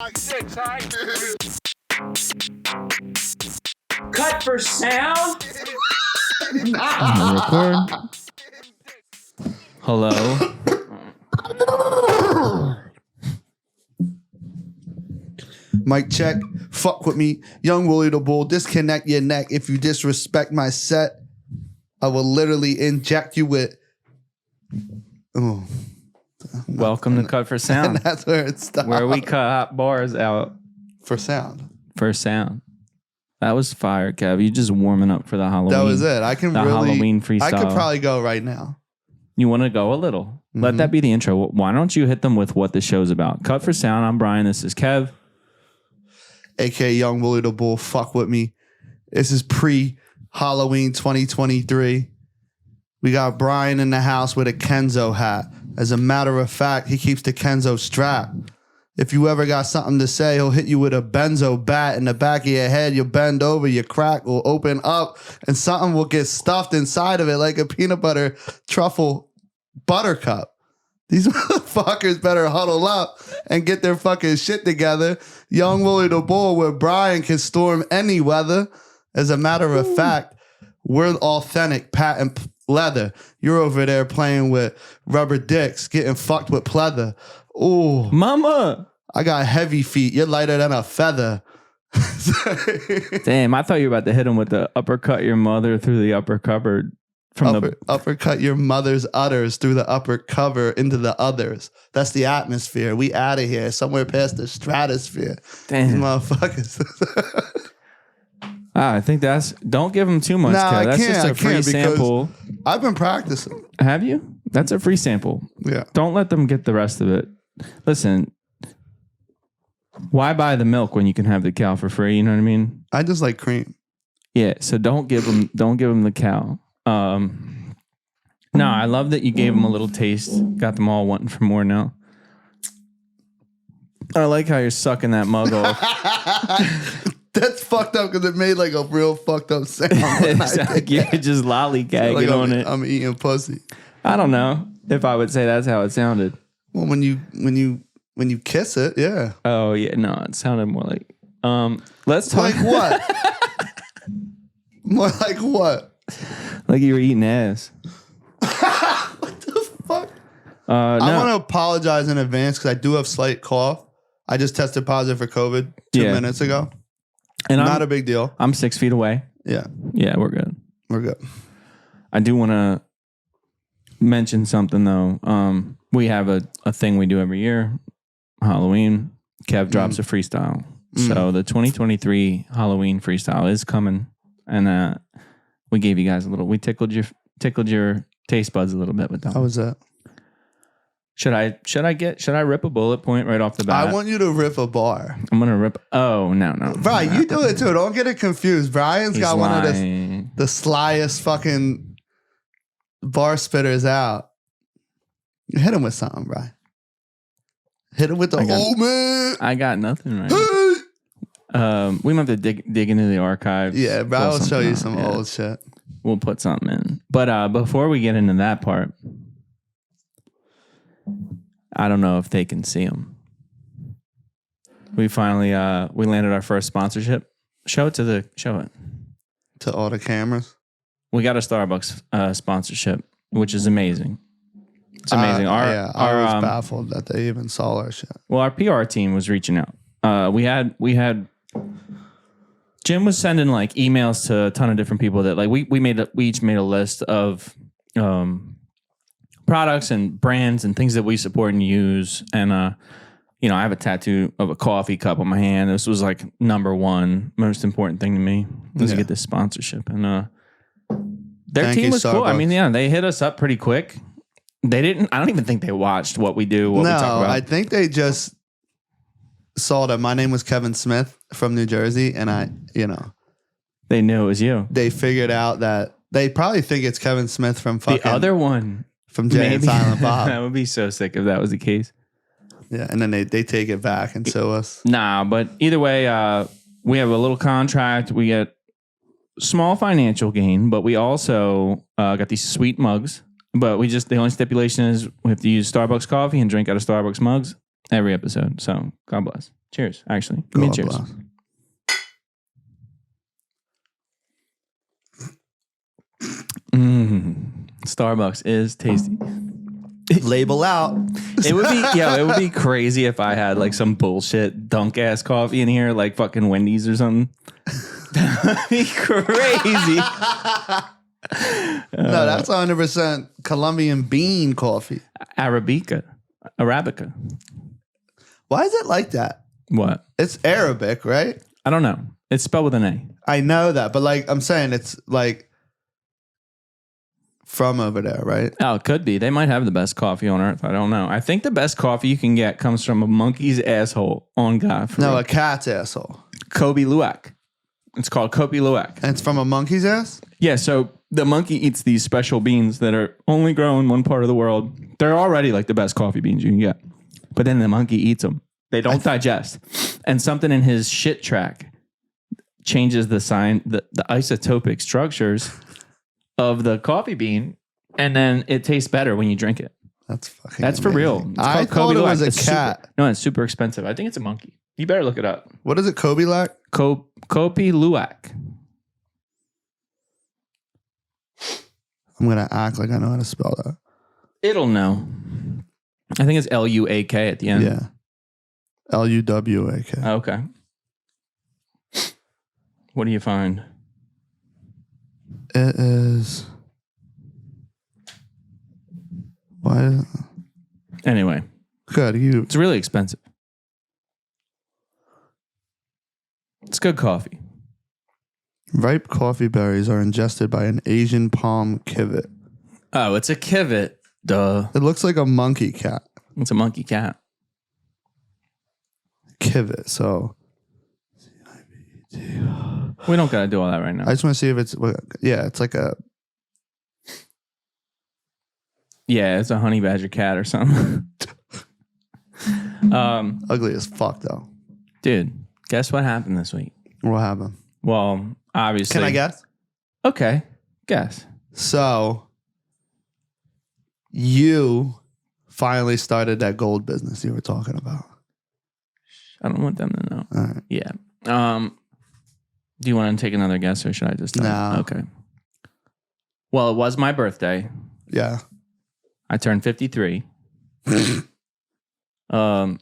Cut for sound. Record. Hello. Mic check. Fuck with me. Young Willie the Bull. Disconnect your neck. If you disrespect my set, I will literally inject you with. Oh. Welcome to Cut for Sound. And that's where it stops. Where we cut hot bars out for sound. for sound. That was fire, Kev. You just warming up for the Halloween. That was it. I can the really. Halloween freestyle. I could probably go right now. You want to go a little? Let that be the intro. Why don't you hit them with what the show's about? Cut for Sound. I'm Brian. This is Kev. AKA Young Willie the Bull. Fuck with me. This is pre-Halloween 2023. We got Brian in the house with a Kenzo hat. As a matter of fact, he keeps the Kenzo strap. If you ever got something to say, he'll hit you with a benzo bat in the back of your head. You'll bend over, your crack will open up, and something will get stuffed inside of it like a peanut butter truffle buttercup. These motherfuckers better huddle up and get their fucking shit together. Young Willie the Bull, where Brian can storm any weather. As a matter of fact, we're authentic patent leather. You're over there playing with rubber dicks, getting fucked with pleather. Ooh, Mama. I got heavy feet. You're lighter than a feather. Damn, I thought you were about to hit him with the uppercut your mother through the upper cupboard. From uppercut your mother's udders through the upper cover into the others. That's the atmosphere. We out of here, somewhere past the stratosphere. Damn. These motherfuckers. I think that's... Don't give them too much, No, Kev. That's just a free because sample. I've been practicing. Have you? That's a free sample. Yeah. Don't let them get the rest of it. Listen, why buy the milk when you can have the cow for free? You know what I mean? I just like cream. Yeah, so don't give them the cow. No, I love that you gave them a little taste. Got them all wanting for more now. I like how you're sucking that mug off. That's fucked up because it made like a real fucked up sound. It's like you're just lollygagging like on it. I'm eating pussy. I don't know if I would say that's how it sounded. Well, when you kiss it, yeah. Oh yeah, no, it sounded more like let's talk Like what? More like what? like you were eating ass. What the fuck? No. I want to apologize in advance because I do have slight cough. I just tested positive for COVID 2 minutes ago. And not a big deal. I'm 6 feet away. Yeah. Yeah, we're good. We're good. I do want to mention something though. We have a thing we do every year, Halloween. Kev drops a freestyle. So the 2023 Halloween freestyle is coming, and we gave you guys a little. We tickled your taste buds a little bit with that. How was that? Should I rip a bullet point right off the bat? I want you to rip a bar. I'm gonna rip. Oh no. Brian, you do it too. Don't get it confused. Brian's He's got lying. one of the slyest fucking bar spitters out. Hit him with something, Brian. Hit him with the old man. I got nothing right now. We might have to dig into the archives. Yeah, Brian will show you some Yeah. old shit. We'll put something in. But before we get into that part, I don't know if they can see them. We finally we landed our first sponsorship. Show it To all the cameras. We got a Starbucks sponsorship, which is amazing. It's amazing. I was baffled that they even saw our shit. Well, our PR team was reaching out. We had Jim was sending like emails to a ton of different people that like we each made a list of products and brands and things that we support and use. And I have a tattoo of a coffee cup on my hand. This was like number one most important thing to me was to get this sponsorship. And their team was cool. I mean, yeah, they hit us up pretty quick. I don't even think they watched what we do, what we talk about. I think they just saw that my name was Kevin Smith from New Jersey, and they knew it was you. They figured out that they probably think it's Kevin Smith from fucking the other one from Jay and Silent Bob. That would be so sick if that was the case. Yeah, and then they take it back and sue us. Nah, but either way, we have a little contract. We get small financial gain, but we also got these sweet mugs. But the only stipulation is we have to use Starbucks coffee and drink out of Starbucks mugs. every episode. So God bless. Cheers. Actually, give me a cheers. Bless. Starbucks is tasty. Label out. It would be crazy if I had like some bullshit dunk ass coffee in here, like fucking Wendy's or something. That'd be crazy. No, that's 100% Colombian bean coffee. Arabica. Why is it like that? What? It's Arabic, right? I don't know. It's spelled with an A. I know that, but like I'm saying, it's like from over there, right? Oh, it could be. They might have the best coffee on earth. I don't know. I think the best coffee you can get comes from a monkey's asshole on God. No, a cat's asshole. Kobe Luwak. It's called Kobe Luwak. And it's from a monkey's ass? Yeah, so the monkey eats these special beans that are only grown in one part of the world. They're already like the best coffee beans you can get. But then the monkey eats them. They don't digest. And something in his shit track changes the isotopic structures of the coffee bean, and then it tastes better when you drink it. That's for amazing. real. It's I called thought it was Luwak. a cat. It's super expensive. I think it's a monkey. You better look it up. What is it, Kobe Lack? Kobe Luwak. I'm going to act like I know how to spell that. It'll know. I think it's Luak at the end. Yeah. Luwak. Okay. What do you find? It is. Why? Anyway. Good. It's really expensive. It's good coffee. Ripe coffee berries are ingested by an Asian palm civet. Oh, it's a civet. Duh. It looks like a monkey cat. It's a monkey cat. Civet. So. We don't got to do all that right now. I just want to see if it's. Yeah, it's like a. Yeah, it's a honey badger cat or something. Ugly as fuck, though. Dude, guess what happened this week? What happened? Well, obviously. Can I guess? Okay, guess. So, you finally started that gold business you were talking about. I don't want them to know. All right. Yeah. Do you want to take another guess or should I just tell you? No. Okay. Well, it was my birthday. Yeah. I turned 53. I know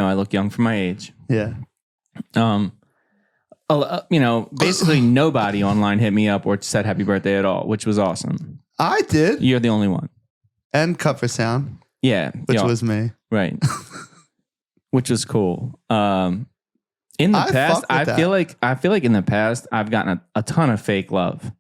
I look young for my age. Yeah. Basically nobody online hit me up or said happy birthday at all, which was awesome. I did. You're the only one. And Cut for Sound. Yeah. Which was me. Right. Which was cool. In the past, I feel like in the past I've gotten a ton of fake love.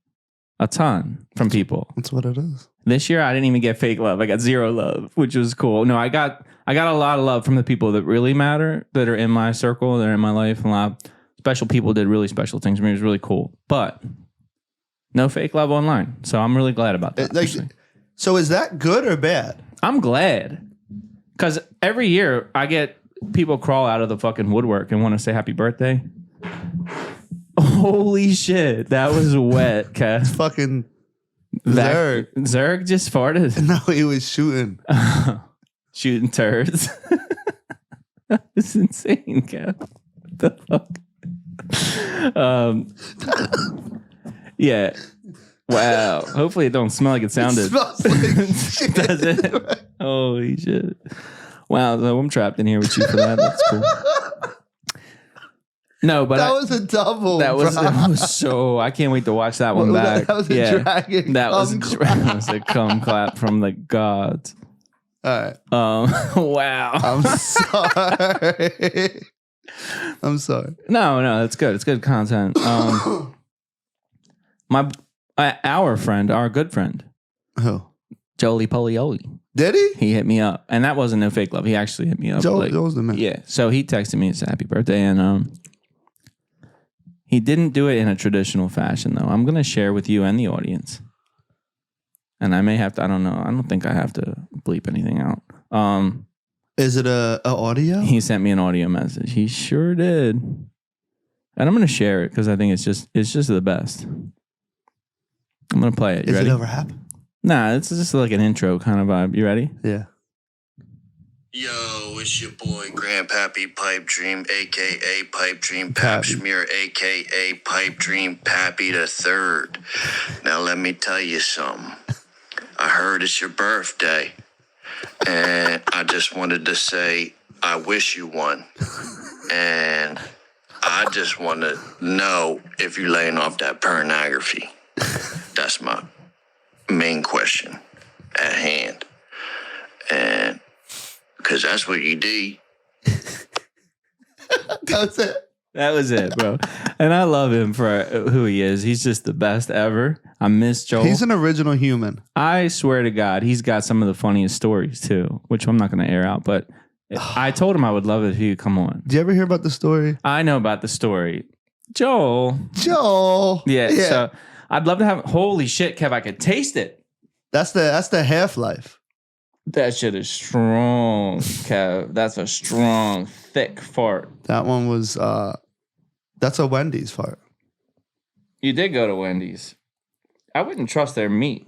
A ton from people. That's what it is. This year I didn't even get fake love. I got zero love, which was cool. No, I got a lot of love from the people that really matter, that are in my circle, that are in my life. And a lot of special people did really special things for me. It was really cool. But no fake love online. So I'm really glad about that. So is that good or bad? I'm glad. Because every year I get people crawl out of the fucking woodwork and want to say happy birthday. Holy shit. That was wet, Cass. Fucking Zerg. Zerg just farted. No, he was shooting. Shooting turds. It's insane, Cass. What the fuck? Yeah. Wow. Hopefully it don't smell like it sounded. It smells like shit. Does it? Holy shit. Wow, so I'm trapped in here with you for that. That's cool. No, but that was a double. That was so. I can't wait to watch that one back. That was a dragon. That was a cum clap from the gods. All right. Wow. I'm sorry. I'm sorry. No, that's good. It's good content. Our good friend, who? Jolie Polioli. Did he? He hit me up, and that wasn't no fake love. He actually hit me up. Joe's the man. Yeah. So he texted me and said happy birthday, and he didn't do it in a traditional fashion though. I'm gonna share with you and the audience, and I may have to. I don't know. I don't think I have to bleep anything out. Is it a audio? He sent me an audio message. He sure did, and I'm gonna share it because I think it's just the best. I'm gonna play it. You ready? It over happened? Nah, it's just like an intro kind of vibe. You ready? Yeah. Yo, it's your boy Grandpappy Pipe Dream, aka Pipe Dream Pap Pappy. Schmear, aka Pipe Dream Pappy the Third. Now let me tell you something. I heard it's your birthday, and I just wanted to say I wish you one. And I just want to know if you're laying off that pornography. That's my main question at hand. And because that's what you do. That's it. That was it, bro. And I love him for who he is. He's just the best ever. I miss Joel. He's an original human. I swear to God, he's got some of the funniest stories too, which I'm not going to air out. But I told him I would love it if he would come on. Did you ever hear about the story? I know about the story. Joel. Yeah. So I'd love to have. Holy shit, Kev! I could taste it. That's the half-life. That shit is strong, Kev. That's a strong, thick fart. That one was that's a Wendy's fart. You did go to Wendy's. I wouldn't trust their meat.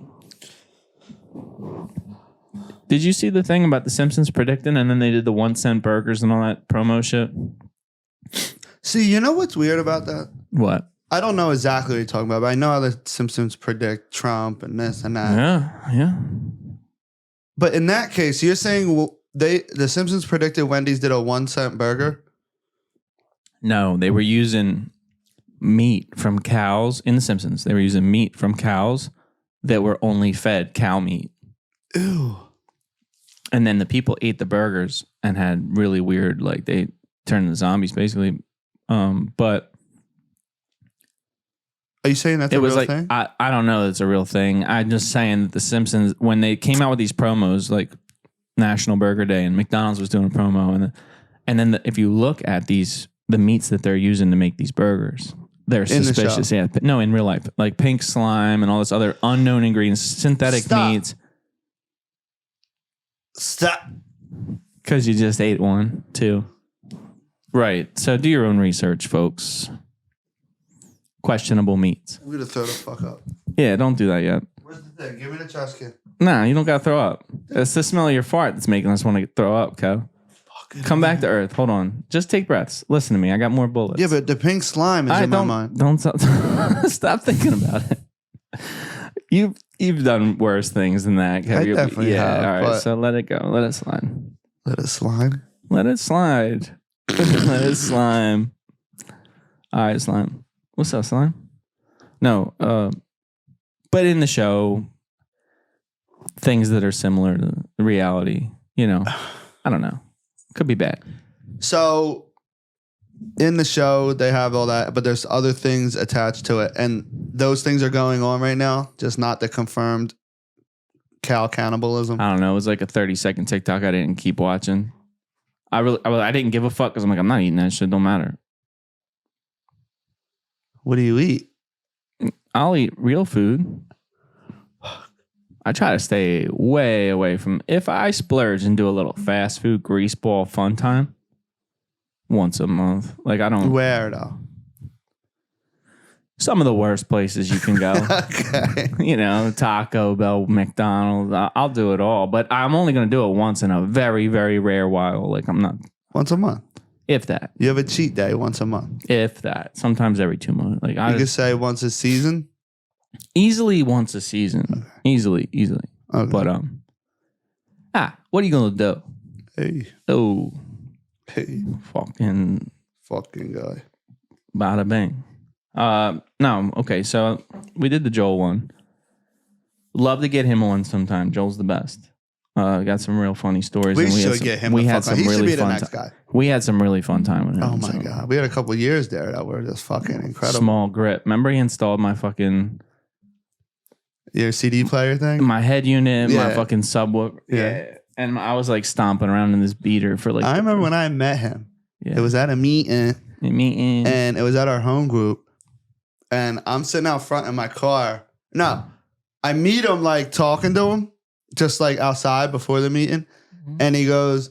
Did you see the thing about the Simpsons predicting, and then they did the 1 cent burgers and all that promo shit? See, you know what's weird about that? What? I don't know exactly what you're talking about, but I know how the Simpsons predict Trump and this and that. Yeah. But in that case, you're saying the Simpsons predicted Wendy's did a 1 cent burger? No, they were using meat from cows in the Simpsons. They were using meat from cows that were only fed cow meat. Ew. And then the people ate the burgers and had really weird, like they turned into zombies basically. But are you saying that's it a was real like, thing? I don't know. It's a real thing. I'm just saying that the Simpsons, when they came out with these promos, like National Burger Day, and McDonald's was doing a promo, and then if you look at the meats that they're using to make these burgers, they're In the suspicious. show. Yeah, no, in real life, like pink slime and all this other unknown ingredients, synthetic Stop. meats. Stop. Because you just ate one, too. Right. So do your own research, folks. Questionable meats. I'm going to throw the fuck up. Yeah, don't do that yet. Where's the thing? Give me the trash can. Nah, you don't got to throw up. It's the smell of your fart that's making us want to throw up, Kev. Come back to earth. Hold on. Just take breaths. Listen to me. I got more bullets. Yeah, but the pink slime is in my mind. Don't stop thinking about it. You've done worse things than that. Kev. I definitely have, All right, but- so let it go. Let it slide. Let it slime. Let it slide. Let it slime. All right, slime. What's up, slime? No, but in the show, things that are similar to reality, I don't know. Could be bad. So in the show, they have all that, but there's other things attached to it. And those things are going on right now, just not the confirmed cow cannibalism. I don't know. It was like a 30-second TikTok. I didn't keep watching. I didn't give a fuck because I'm like, I'm not eating that shit. Don't matter. What do you eat? I'll eat real food. I try to stay way away from. If I splurge and do a little fast food grease ball fun time once a month, like I don't. Where though? Some of the worst places you can go. Okay. Taco Bell, McDonald's. I'll do it all, but I'm only going to do it once in a very, very rare while. Like I'm not. Once a month. If that. You have a cheat day once a month. If that. Sometimes every 2 months. Like You could say once a season. Easily once a season. Okay. Easily. Okay. But what are you gonna do? Hey. Oh, Hey. fucking Fucking guy. bada bang. No, okay. So we did the Joel one. Love to get him on sometime. Joel's the best. Got some real funny stories. We and should had some, get him We the had fuck on. some He should really be the fun. next guy. We had some really fun time with him. Oh my so. God. We had a couple years there that were just fucking incredible. Small grip. Remember he installed my fucking Your CD player thing? my head unit, my Yeah. fucking subwoofer. Yeah. And I was like stomping around in this beater for like. I remember when I met him. Yeah. It was at a meeting. meeting. And it was at our home group. And I'm sitting out front in my car. No, I meet him like talking to him, just like outside before the meeting. And he goes,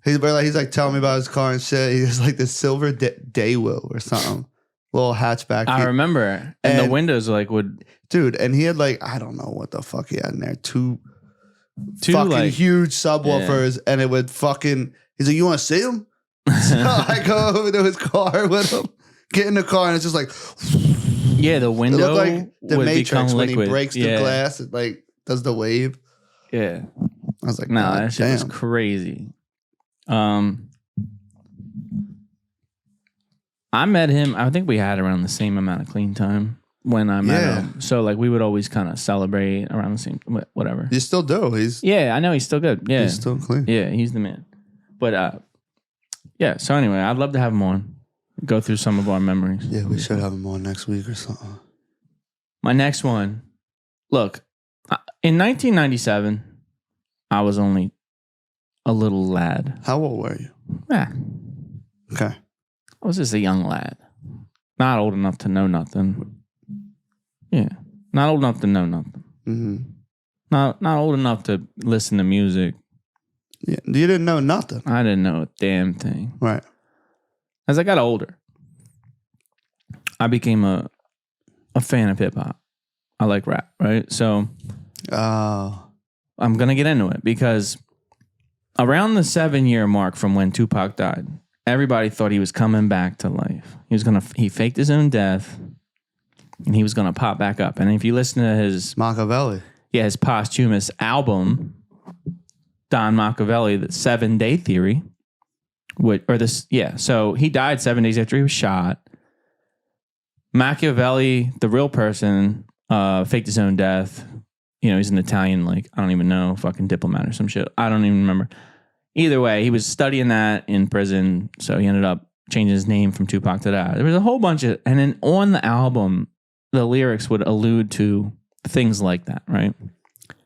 he's like telling me about his car and shit. He has like this silver Daewoo or something, little hatchback. I remember, and the And- windows like would. Dude, and he had like, I don't know what the fuck he had in there. fucking huge subwoofers, and it would fucking. He's like, "You want to see him?" So I go over to his car with him, get in the car, and it's just like, yeah, the window it looked like the would Matrix become when liquid. he breaks the glass. It like does the wave. Yeah, I was like, no, God, that shit was damn. crazy. I met him. I think we had around the same amount of clean time when I met him. So like we would always kind of celebrate around the same whatever. You still do. He's I know he's still good. Yeah, he's still clean. Yeah, he's the man. But yeah. So anyway, I'd love to have him on. Go through some of our memories. Yeah, we should have him on next week or something. My next one. Look, in 1997, I was only a little lad. How old were you? Yeah. Okay. I was just a young lad. Not old enough to know nothing. Yeah. Not old enough to know nothing. Mm-hmm. Not old enough to listen to music. Yeah, you didn't know nothing, I didn't know a damn thing. right? As I got older, I became a fan of hip hop. I like rap, right? So Oh, I'm going to get into it because around the 7-year mark from when Tupac died, everybody thought he was coming back to life. He faked his own death and he was going to pop back up. And if you listen to his Machiavelli. his posthumous album, Don Machiavelli, the 7-Day Theory, so he died 7 days after he was shot. Machiavelli, the real person, faked his own death. You know, he's an Italian, like, I don't even know, fucking diplomat or some shit. I don't even remember. Either way, he was studying that in prison, so he ended up changing his name from Tupac to that. There was a whole bunch of, and then on the album, the lyrics would allude to things like that, right?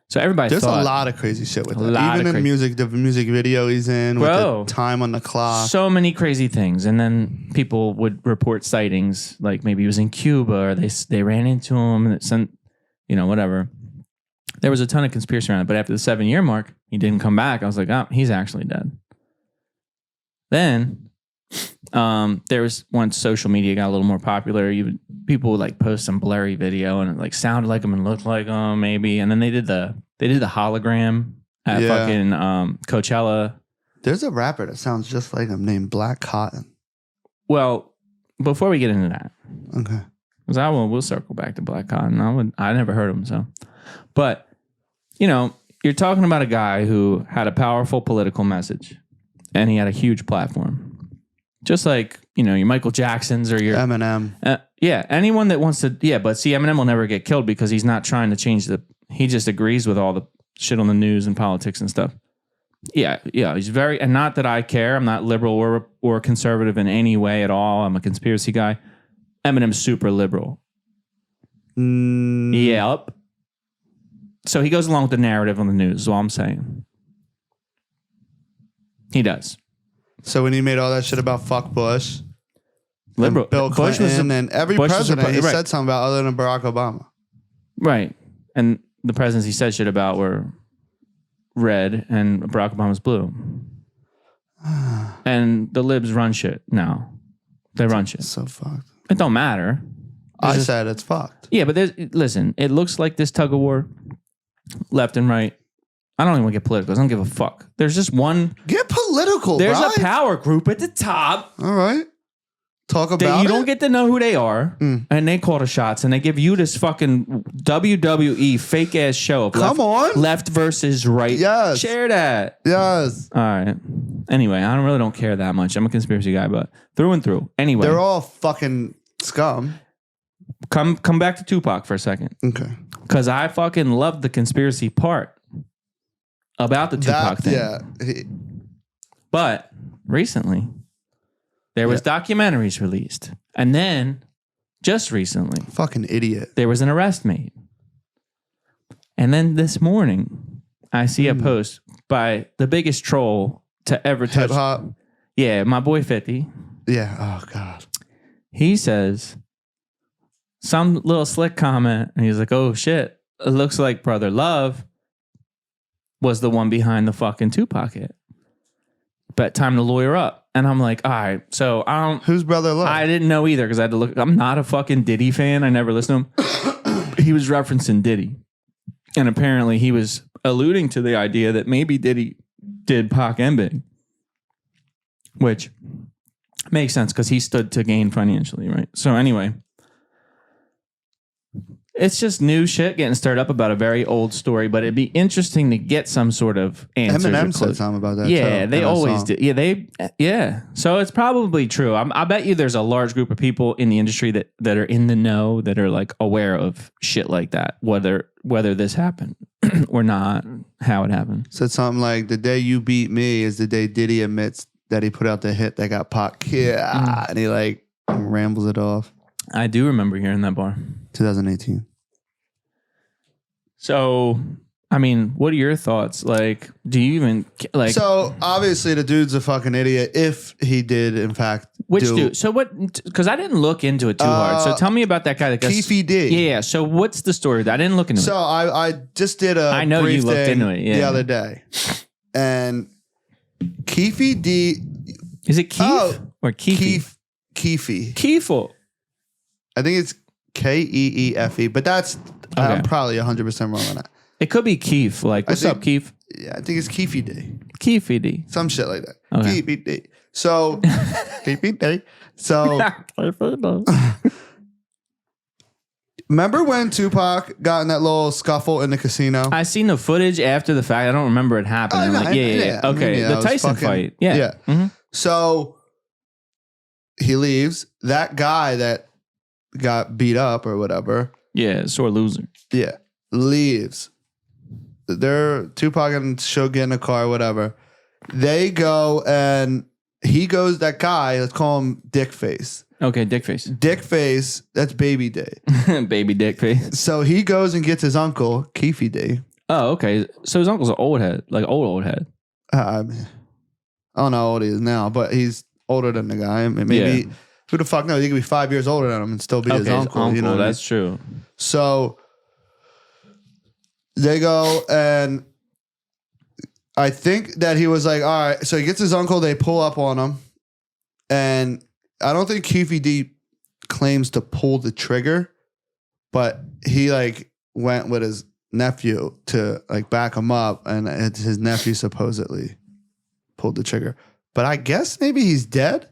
So everybody There's thought, a lot of crazy shit with A that. lot Even of in music, the music video he's in, Bro. with the time on the clock. so many crazy things. And then people would report sightings, like maybe he was in Cuba or they ran into him and it sent, whatever. There was a ton of conspiracy around it, but after the 7-year mark, he didn't come back. I was like, oh, he's actually dead. Then there was once social media got a little more popular, people would like post some blurry video and it like sounded like him and looked like him maybe. And then they did the hologram at fucking Coachella. There's a rapper that sounds just like him named Black Cotton. Well, before we get into that, Okay. because we'll circle back to Black Cotton. I never heard him, so. But, you're talking about a guy who had a powerful political message and he had a huge platform. Just like, your Michael Jacksons or your... Eminem. Anyone that wants to... Yeah, but see, Eminem will never get killed because he's not trying to change he just agrees with all the shit on the news and politics and stuff. Yeah, he's very... And not that I care. I'm not liberal or conservative in any way at all. I'm a conspiracy guy. Eminem's super liberal. Yep. So he goes along with the narrative on the news, is all I'm saying. He does. So when he made all that shit about fuck Bush, Liberal. and Bill Bush Clinton, and every Bush was president he right. said something about other than Barack Obama. Right. And the presidents he said shit about were red and Barack Obama's blue. And the libs run shit now. They run shit. So fucked. It don't matter. I said it's fucked. Yeah, but listen, it looks like this tug of war, left and right. I don't even want to get political. I don't give a fuck. There's just one. Get political, There's right? a power group at the top. All right. Talk about that you it. don't get to know who they are, and they call the shots, and they give you this fucking WWE fake ass show of left versus right. Yes. Share that. Yes. All right. Anyway, I really don't care that much. I'm a conspiracy guy, but through and through. Anyway, They're all fucking scum. come back to Tupac for a second, Okay. because I fucking love the conspiracy part about the Tupac thing. Yeah. But recently, there was documentaries released. And then, just recently, Fucking idiot. there was an arrest made. And then this morning, I see a post by the biggest troll to ever touch. Hip hop. Yeah, my boy 50. Yeah. Oh, God. He says some little slick comment, and he's like, oh shit, it looks like Brother Love was the one behind the fucking Tupac hit. But time to lawyer up. And I'm like, all right, so I don't... Who's Brother Love? I didn't know either because I had to look. I'm not a fucking Diddy fan. I never listened to him. He was referencing Diddy. And apparently he was alluding to the idea that maybe Diddy did Pac and Big, which makes sense because he stood to gain financially, right? So anyway, it's just new shit getting stirred up about a very old story, but it'd be interesting to get some sort of answer. Eminem said something about that. Yeah, too, they always do. Yeah. So it's probably true. I bet you there's a large group of people in the industry that are in the know, that are like aware of shit like that, whether this happened or not, how it happened. Said something like, "The day you beat me is the day Diddy admits that he put out the hit that got Pac." Yeah, and he like rambles it off. I do remember hearing that bar. 2018. So, I mean, what are your thoughts? Like, do you even like? So obviously the dude's a fucking idiot. If he did, in fact, Which dude? So what? Because I didn't look into it too hard. So tell me about that guy. That Keefe D. Yeah. So what's the story? I didn't look into So it. I just did a I know brief you looked thing into it, yeah. the other day, and Keefe D. Is it Keith or Keefe? Keefe. Keefe. I think it's Keefe, but that's I'm probably 100% wrong on that. It could be Keefe. Like, what's up, Keefe? Yeah, I think it's Keefe D. Keefe D. Some shit like that. Okay. Keefe D. So Keefe D. So remember when Tupac got in that little scuffle in the casino? I seen the footage after the fact. I don't remember it happening. Yeah. Okay, the Tyson fight. Yeah. Yeah. Mm-hmm. So he leaves. That guy that got beat up or whatever. Yeah, sore loser. Yeah. Leaves. They're Tupac and Suge get in a car, whatever. They go and he goes, that guy, let's call him Dick Face. Okay, Dick Face. Dick Face, that's Baby Day. Baby Dick Face. So he goes and gets his uncle, Keefe D. Oh, okay. So his uncle's an old head, like old head. I don't know how old he is now, but he's older than the guy. I mean, maybe, who the fuck knows? He could be 5 years older than him and still be his uncle. You know that's true. So they go and I think that he was like, all right. So he gets his uncle. They pull up on him. And I don't think Keefe D claims to pull the trigger, but he like went with his nephew to like back him up. And his nephew supposedly pulled the trigger. But I guess maybe he's dead.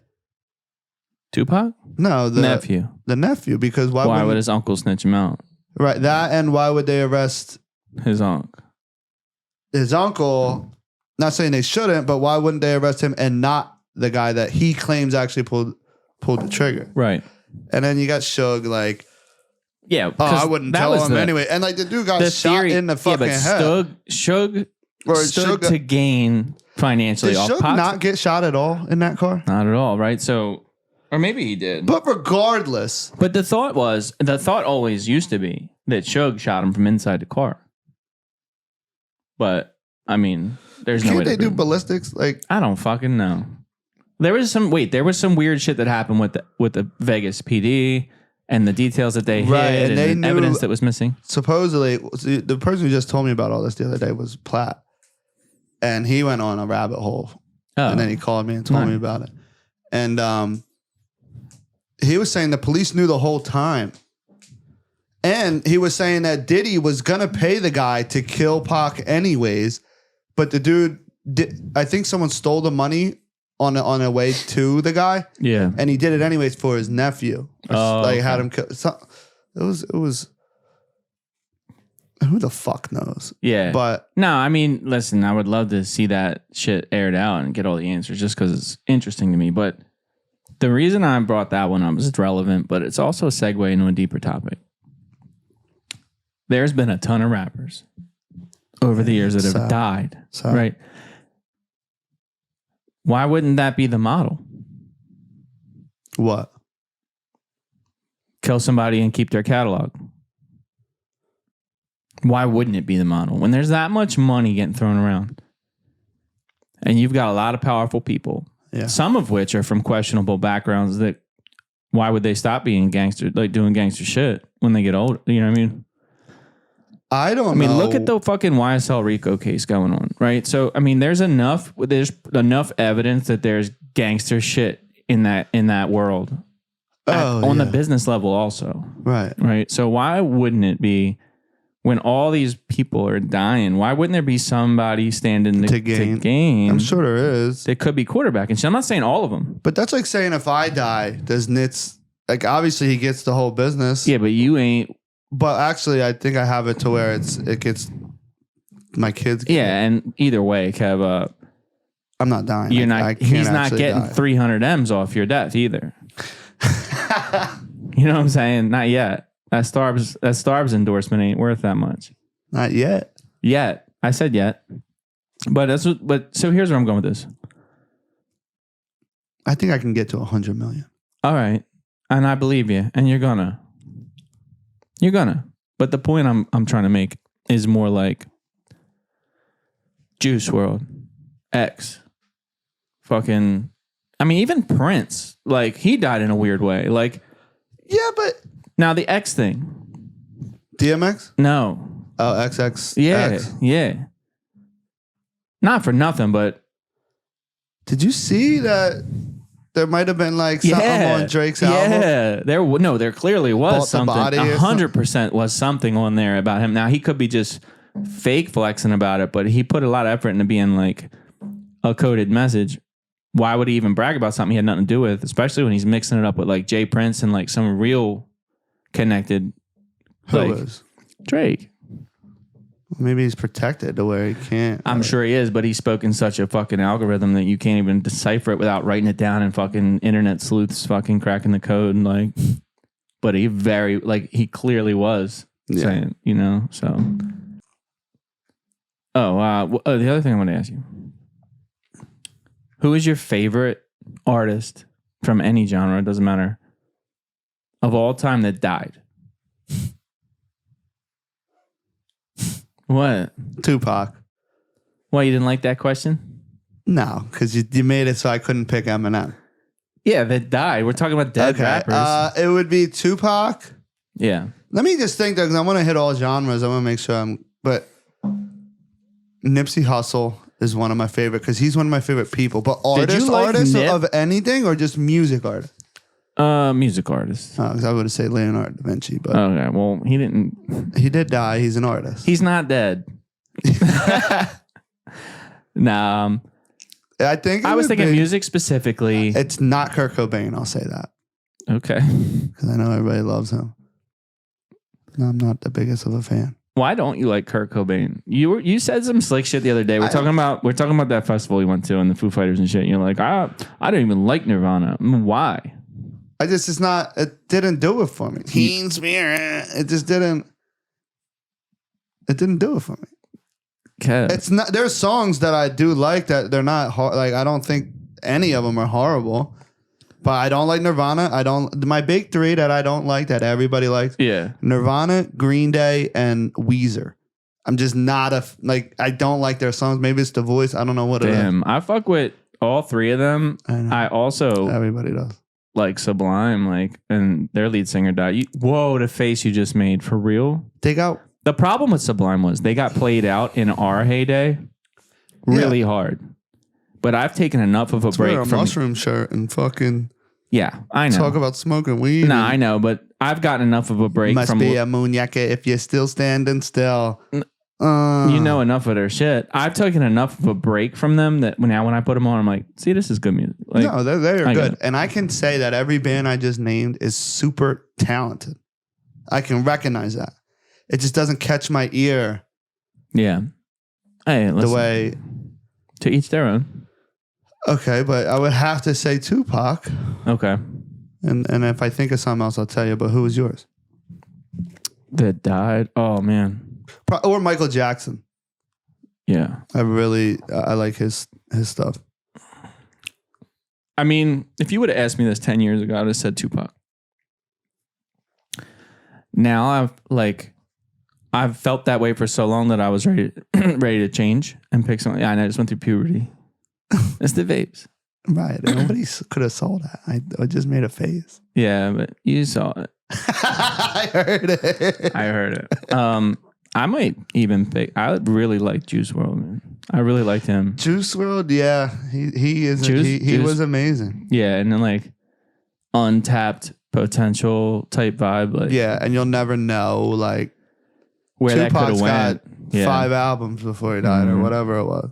Tupac? No, the nephew. The nephew, because why would his uncle snitch him out? Right, that, and why would they arrest his uncle? His uncle, not saying they shouldn't, but why wouldn't they arrest him and not the guy that he claims actually pulled the trigger? Right. And then you got Suge like, yeah, I wouldn't tell him anyway. And like the dude got shot in the fucking head. Suge stood to gain financially. Did Suge not get shot at all in that car? Not at all, right? So, or maybe he did. But regardless. But the thought always used to be that Suge shot him from inside the car. But, I mean, there's no way they do ballistics? Like, I don't fucking know. There was some weird shit that happened with the Vegas PD and the details that they hid and the evidence that was missing. Supposedly, the person who just told me about all this the other day was Platt. And he went on a rabbit hole. Oh. And then he called me and told me about it. And he was saying the police knew the whole time. And he was saying that Diddy was going to pay the guy to kill Pac anyways. But the dude, I think someone stole the money on the way to the guy. Yeah. And he did it anyways for his nephew. Had him kill. It was who the fuck knows? Yeah. But no, I mean, listen, I would love to see that shit aired out and get all the answers just because it's interesting to me. But the reason I brought that one up is it's relevant, but it's also a segue into a deeper topic. There's been a ton of rappers over the years that have died, right? Why wouldn't that be the model? What? Kill somebody and keep their catalog. Why wouldn't it be the model? When there's that much money getting thrown around and you've got a lot of powerful people, some of which are from questionable backgrounds, that why would they stop being gangster, like doing gangster shit when they get older? You know what I mean? I don't know. Look at the fucking YSL Rico case going on, right? So, I mean, there's enough evidence that there's gangster shit in that world on the business level also. Right. Right. So why wouldn't it be when all these people are dying, why wouldn't there be somebody standing to gain? I'm sure there is. They could be quarterback. And I'm not saying all of them. But that's like saying if I die, does Nitz, like obviously he gets the whole business. Yeah, but you ain't. But actually, I think I have it to where it gets my kids. Yeah, and either way, Kev, I'm not dying. You're not. He's not getting die. 300 M's off your death either. You know what I'm saying? Not yet. That Starbs endorsement ain't worth that much. Not yet. Yet. I said yet. But so here's where I'm going with this. I think I can get to 100 million. All right. And I believe you. And you're gonna. But the point I'm trying to make is more like Juice WRLD, X, fucking. I mean, even Prince. Like he died in a weird way. Like. Yeah, but. Now the X thing. DMX? No. Oh, XX. Yeah. X. Yeah. Not for nothing, but. Did you see that there might have been like something on Drake's album? Yeah. There clearly was something. 100% was something on there about him. Now he could be just fake flexing about it, but he put a lot of effort into being like a coded message. Why would he even brag about something he had nothing to do with, especially when he's mixing it up with like Jay Prince and like some real connected. Who is? Drake. Maybe he's protected to where he can't. I'm sure he is, but he spoke in such a fucking algorithm that you can't even decipher it without writing it down and fucking internet sleuths fucking cracking the code and like. But he clearly was saying, you know, so. The other thing I want to ask you. Who is your favorite artist from any genre? It doesn't matter. Of all time that died. What? Tupac. Why, you didn't like that question? No, because you made it so I couldn't pick Eminem. Yeah, that died. We're talking about dead rappers. It would be Tupac. Yeah. Let me just think, though, because I want to hit all genres. I want to make sure but Nipsey Hussle is one of my favorite because he's one of my favorite people. But artists of anything or just music artists? Music artist. Oh, because I would say Leonardo da Vinci, but okay, well, he didn't. He did die. He's an artist. He's not dead. Nah. I think I was thinking music specifically. It's not Kurt Cobain. I'll say that. Okay. Because I know everybody loves him. I'm not the biggest of a fan. Why don't you like Kurt Cobain? You said some slick shit the other day. We're talking about that festival we went to and the Foo Fighters and shit. You're like, I don't even like Nirvana. Why? It didn't do it for me. Teen Spirit. It just didn't. It didn't do it for me. Okay. It's not. There's songs that I do like that they're not like. I don't think any of them are horrible. But I don't like Nirvana. My big three that I don't like that everybody likes. Yeah. Nirvana, Green Day, and Weezer. I'm just not I don't like their songs. Maybe it's the voice. I don't know what it is. Damn, I fuck with all three of them. I also everybody does. Like Sublime, and their lead singer died. Whoa, the face you just made, for real? The problem with Sublime was they got played out in our heyday really hard. But I've taken enough of a break from a mushroom shirt and fucking I know. Talk about smoking weed. No, I know, but I've gotten enough of a break must from be a moonyaka if you're still standing still. You know enough of their shit. I've taken enough of a break from them that now when I put them on, I'm like, see, this is good music. No, they're good. And I can say that every band I just named is super talented. I can recognize that. It just doesn't catch my ear. Yeah. Hey, listen, the way. To each their own. Okay, but I would have to say Tupac. Okay. And if I think of something else, I'll tell you. But who was yours? That died? Oh, man. Or Michael Jackson. Yeah. I like his stuff. I mean, if you would have asked me this 10 years ago, I would have said Tupac. Now I've felt that way for so long that I was ready to change and pick something. Yeah, and I just went through puberty. It's the vapes. Right. Nobody could have saw that. I just made a face. Yeah, but you saw it. I heard it. I might even pick. I really like Juice WRLD, man. I really liked him. Juice WRLD, yeah, he is. He was amazing. Yeah, and then untapped potential type vibe. Yeah, and you'll never know where that could Tupac's have went. got 5 albums before he died, or whatever it was.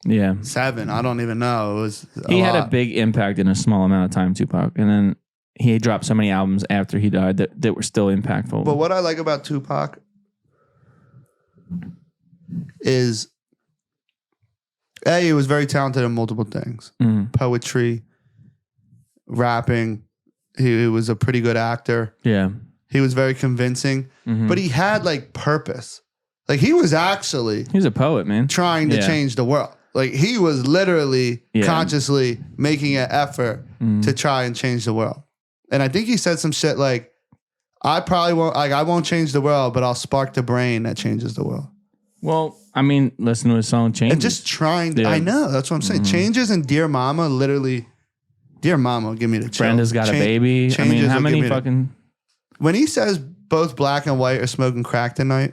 Yeah. 7. I don't even know. It was. He had a big impact in a small amount of time, Tupac, and then he dropped so many albums after he died that were still impactful. But what I like about Tupac is, he was very talented in multiple things. Poetry, rapping. He was a pretty good actor. Yeah. He was very convincing, but he had like purpose. Like he was actually He's a poet, man. trying to change the world. Like he was literally consciously making an effort to try and change the world. And I think he said some shit like, I won't change the world, but I'll spark the brain that changes the world. Well, I mean, listen to his song Changes. And just trying, I know, that's what I'm saying. Changes and Dear Mama, literally, Dear Mama, give me the chill. Brenda's got a baby. I mean, how many fucking... When he says both black and white are smoking crack tonight,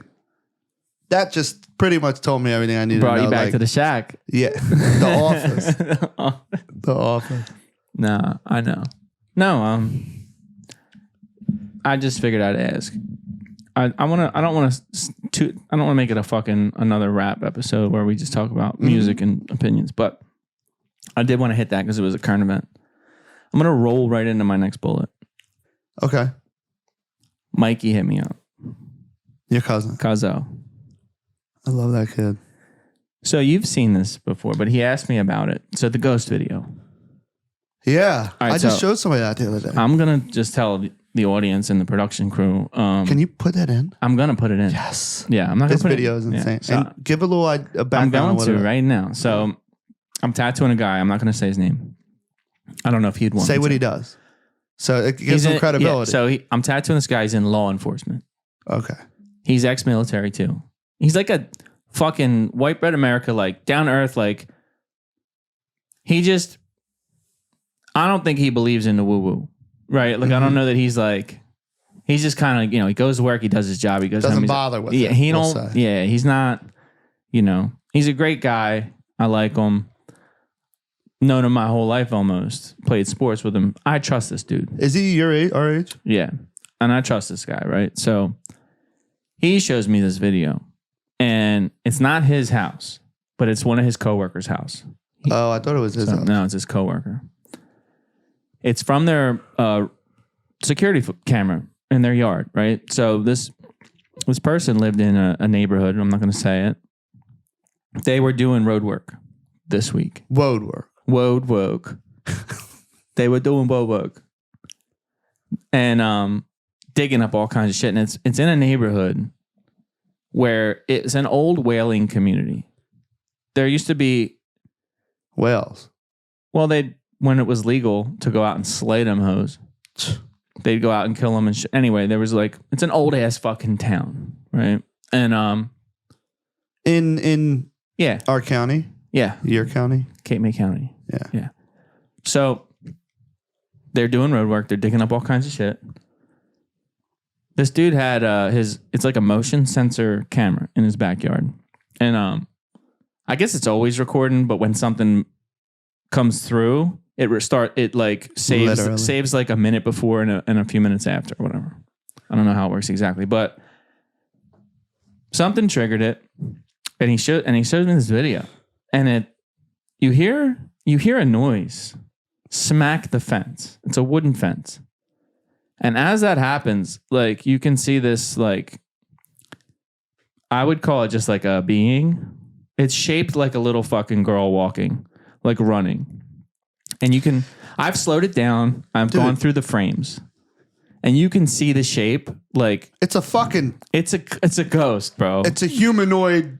that just pretty much told me everything I needed to know. Brought you back to the shack. Yeah. The office. The office. Nah, I know. No, I just figured I'd ask. I don't want to make it a fucking another rap episode where we just talk about music and opinions, but I did want to hit that because it was a current event. I'm going to roll right into my next bullet. Okay. Mikey hit me up. Your cousin. Cuzzo. I love that kid. So you've seen this before, but he asked me about it. So the ghost video. Yeah. Right, I just showed somebody that the other day. I'm going to just tell the audience and the production crew. Can you put that in? I'm going to put it in. Yes. Yeah, I'm not going to put it in. This video is insane. Yeah, so and give a little background. I'm going to right now. So I'm tattooing a guy. I'm not going to say his name. I don't know if he'd want to say what he does. So it gives him credibility. Yeah, so I'm tattooing this guy. He's in law enforcement. Okay. He's ex-military too. He's like a fucking white bread America, like down to earth. Like he just, I don't think he believes in the woo woo, right? Like I don't know that he's just kind of, he goes to work, he does his job, he goes doesn't home, bother with it. it. He don't. Yeah, he's not. He's a great guy. I like him. Known him my whole life almost. Played sports with him. I trust this dude. Is he your age, our age? Yeah. And I trust this guy, right? So he shows me this video. And it's not his house, but it's one of his coworkers' house. I thought it was his house. No, it's his coworker. It's from their security camera in their yard, right? So this person lived in a neighborhood. I'm not going to say it. They were doing road work this week. Road work. Woad woke. They were doing woad work. And digging up all kinds of shit. And it's in a neighborhood where it's an old whaling community. There used to be whales. Well, when it was legal to go out and slay them hoes, they'd go out and kill them and shit. Anyway, there was it's an old ass fucking town, right? And in our county. Yeah. Your county? Cape May County. Yeah. Yeah. So they're doing road work. They're digging up all kinds of shit. This dude had it's like a motion sensor camera in his backyard. And I guess it's always recording, but when something comes through, it saves like a minute before and a few minutes after, or whatever. I don't know how it works exactly, but something triggered it. And he shows me this video. And you hear a noise smack the fence. It's a wooden fence. And as that happens, you can see this, I would call it just like a being. It's shaped like a little fucking girl walking, running. And I've slowed it down. I've gone through the frames. And you can see the shape. It's a ghost, bro. It's a humanoid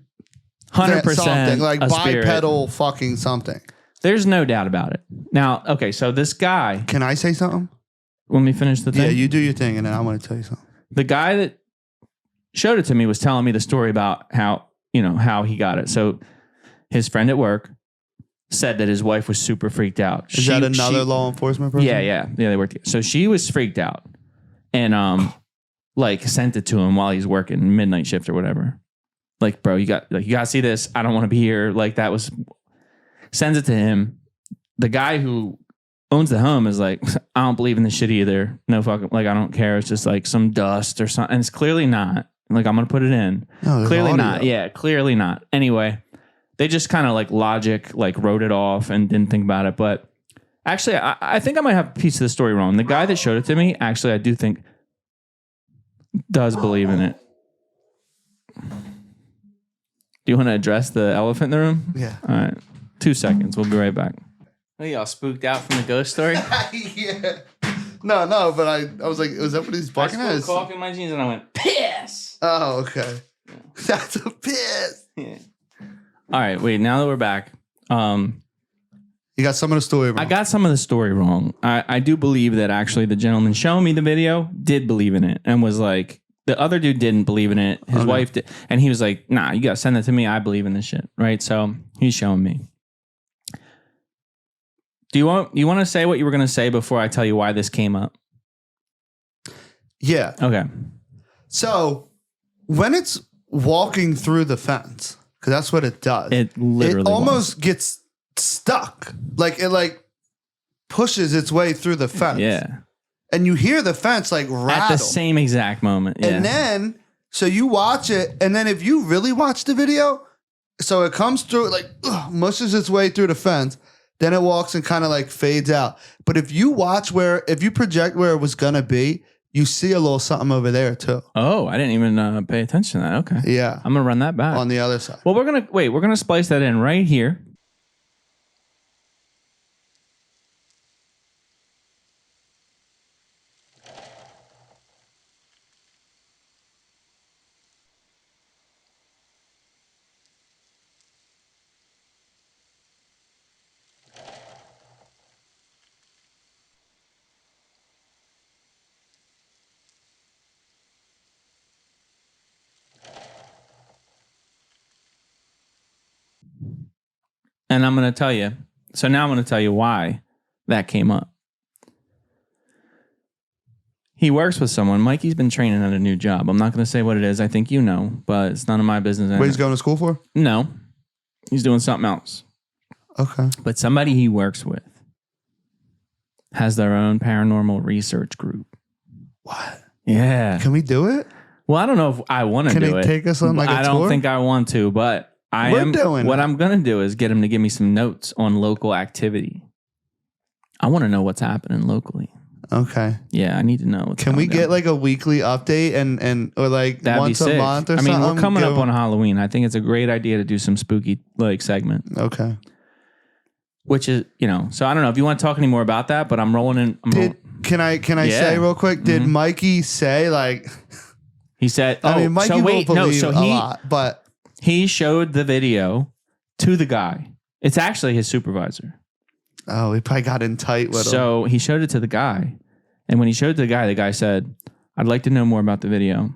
100% something like bipedal spirit. Fucking something. There's no doubt about it. Now, okay, so this guy. Can I say something? Let me finish the thing. Yeah, you do your thing, and then I want to tell you something. The guy that showed it to me was telling me the story about how he got it. So his friend at work said that his wife was super freaked out. Is that another law enforcement person? Yeah, they worked together. So she was freaked out and sent it to him while he's working midnight shift or whatever. Bro, you got to see this. I don't want to be here. Sends it to him. The guy who owns the home is I don't believe in this shit either. No fucking, I don't care. It's just some dust or something. And it's clearly not. Like, I'm going to put it in. No, there's Clearly audio. not. Yeah, clearly not. Anyway, they just kind of like logic, like wrote it off and didn't think about it. But actually, I think I might have a piece of the story wrong. The guy that showed it to me, actually, I do think does believe in it. Do you want to address the elephant in the room? Yeah. All right. 2 seconds. We'll be right back. Oh, y'all spooked out from the ghost story? Yeah. No, but I was like, was that what he's barking at? I spilled coffee in my jeans and I went, piss! Oh, okay. Yeah. That's a piss. Yeah. All right, wait, now that we're back. You got some of the story wrong. I got some of the story wrong. I do believe that actually the gentleman showing me the video did believe in it and was like, the other dude didn't believe in it. His wife did. And he was like, nah, you got to send that to me. I believe in this shit. Right? So he's showing me. Do you want to say what you were going to say before I tell you why this came up? Yeah. Okay. So when it's walking through the fence, because that's what it does. It literally almost gets stuck. Like it pushes its way through the fence. Yeah. And you hear the fence like rattle. At the same exact moment. Yeah. And then, so you watch it, and then if you really watch the video, so it comes through, like, mushes its way through the fence, then it walks and kind of like fades out. But if you project where it was going to be, you see a little something over there too. Oh, I didn't even pay attention to that. Okay. Yeah. I'm going to run that back. On the other side. Well, we're going to splice that in right here. And I'm going to tell you. So now I'm going to tell you why that came up. He works with someone. Mikey's been training at a new job. I'm not going to say what it is. I think you know, but it's none of my business. What he's going to school for? No. He's doing something else. Okay. But somebody he works with has their own paranormal research group. What? Yeah. Can we do it? Well, I don't know if I want to do it. Can he take us on like a tour? I don't think I want to, but I'm going to do is get him to give me some notes on local activity. I want to know what's happening locally. Okay. Yeah, I need to know. Can we get like a weekly update and or like That'd once be sick. a month or something? I mean, we're coming up on Halloween. I think it's a great idea to do some spooky like segment. Okay. Which is, so I don't know if you want to talk any more about that, but I'm rolling in. Can I say real quick? Did Mikey say like? He said, I mean, Mikey will believe a lot, but he showed the video to the guy. It's actually his supervisor. Oh, he probably got in tight with him. So he showed it to the guy. And when he showed it to the guy said, I'd like to know more about the video.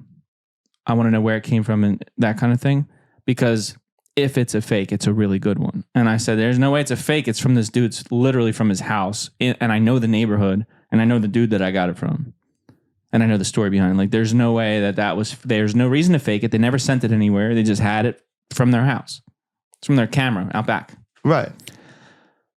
I want to know where it came from and that kind of thing. Because if it's a fake, it's a really good one. And I said, there's no way it's a fake. It's from this dude's literally from his house. And I know the neighborhood and I know the dude that I got it from. And I know the story behind it. Like, there's no way there's no reason to fake it. They never sent it anywhere. They just had it from their house. It's from their camera out back. Right.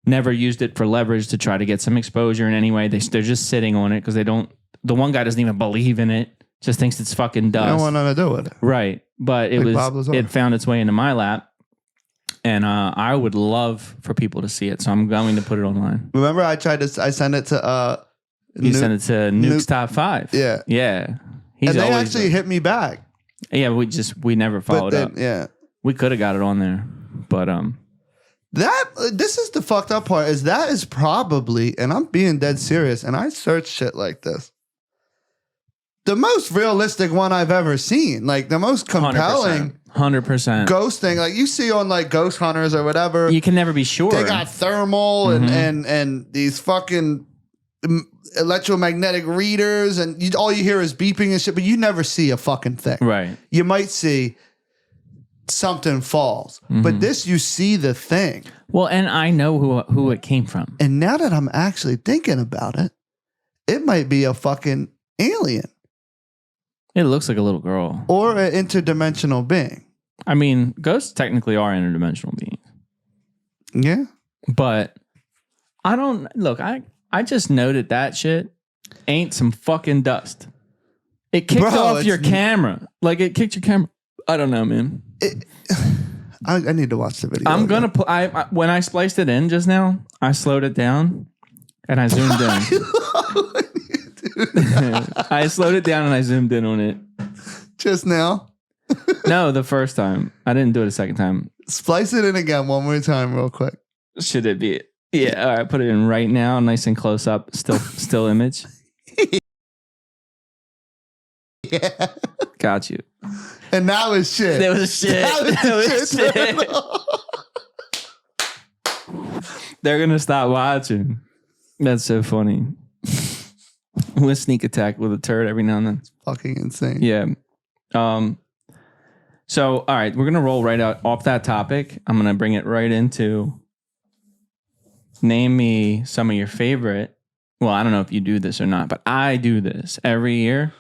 Never used it for leverage to try to get some exposure in any way. They're just sitting on it because the one guy doesn't even believe in it. Just thinks it's fucking dust. I don't want nothing to do with it. Right. But it found its way into my lap. And I would love for people to see it. So I'm going to put it online. Remember I sent it to You sent it to Nuke's Top 5. Yeah. Yeah. And they actually hit me back. Yeah, we never followed up. Yeah. We could have got it on there. But this is the fucked up part is that is probably, and I'm being dead serious, and I search shit like this, the most realistic one I've ever seen. Like the most compelling 100% ghost thing. Like you see on like Ghost Hunters or whatever. You can never be sure. They got thermal and these fucking electromagnetic readers, and all you hear is beeping and shit, but you never see a fucking thing. Right. You might see something falls, but this you see the thing. Well, and I know who it came from. And now that I'm actually thinking about it, it might be a fucking alien. It looks like a little girl. Or an interdimensional being. I mean, ghosts technically are interdimensional beings. Yeah. But I just noted that shit ain't some fucking dust. It kicked Bro, off it's- your camera. Like it kicked your camera. I don't know, man. I need to watch the video. I'm gonna put. When I spliced it in just now, I slowed it down and I zoomed in. I slowed it down and I zoomed in on it. Just now. No, the first time. I didn't do it a second time. Splice it in again one more time, real quick. Should it be? Yeah. All right. Put it in right now, nice and close up. Still image. Yeah. Got you. And now it's shit. That was shit. That was shit. They're gonna stop watching. That's so funny. We'll sneak attack with a turd every now and then. Fucking insane. Yeah. So, all right, we're going to roll right out off that topic. I'm going to bring it right into name me some of your favorite. Well, I don't know if you do this or not, but I do this every year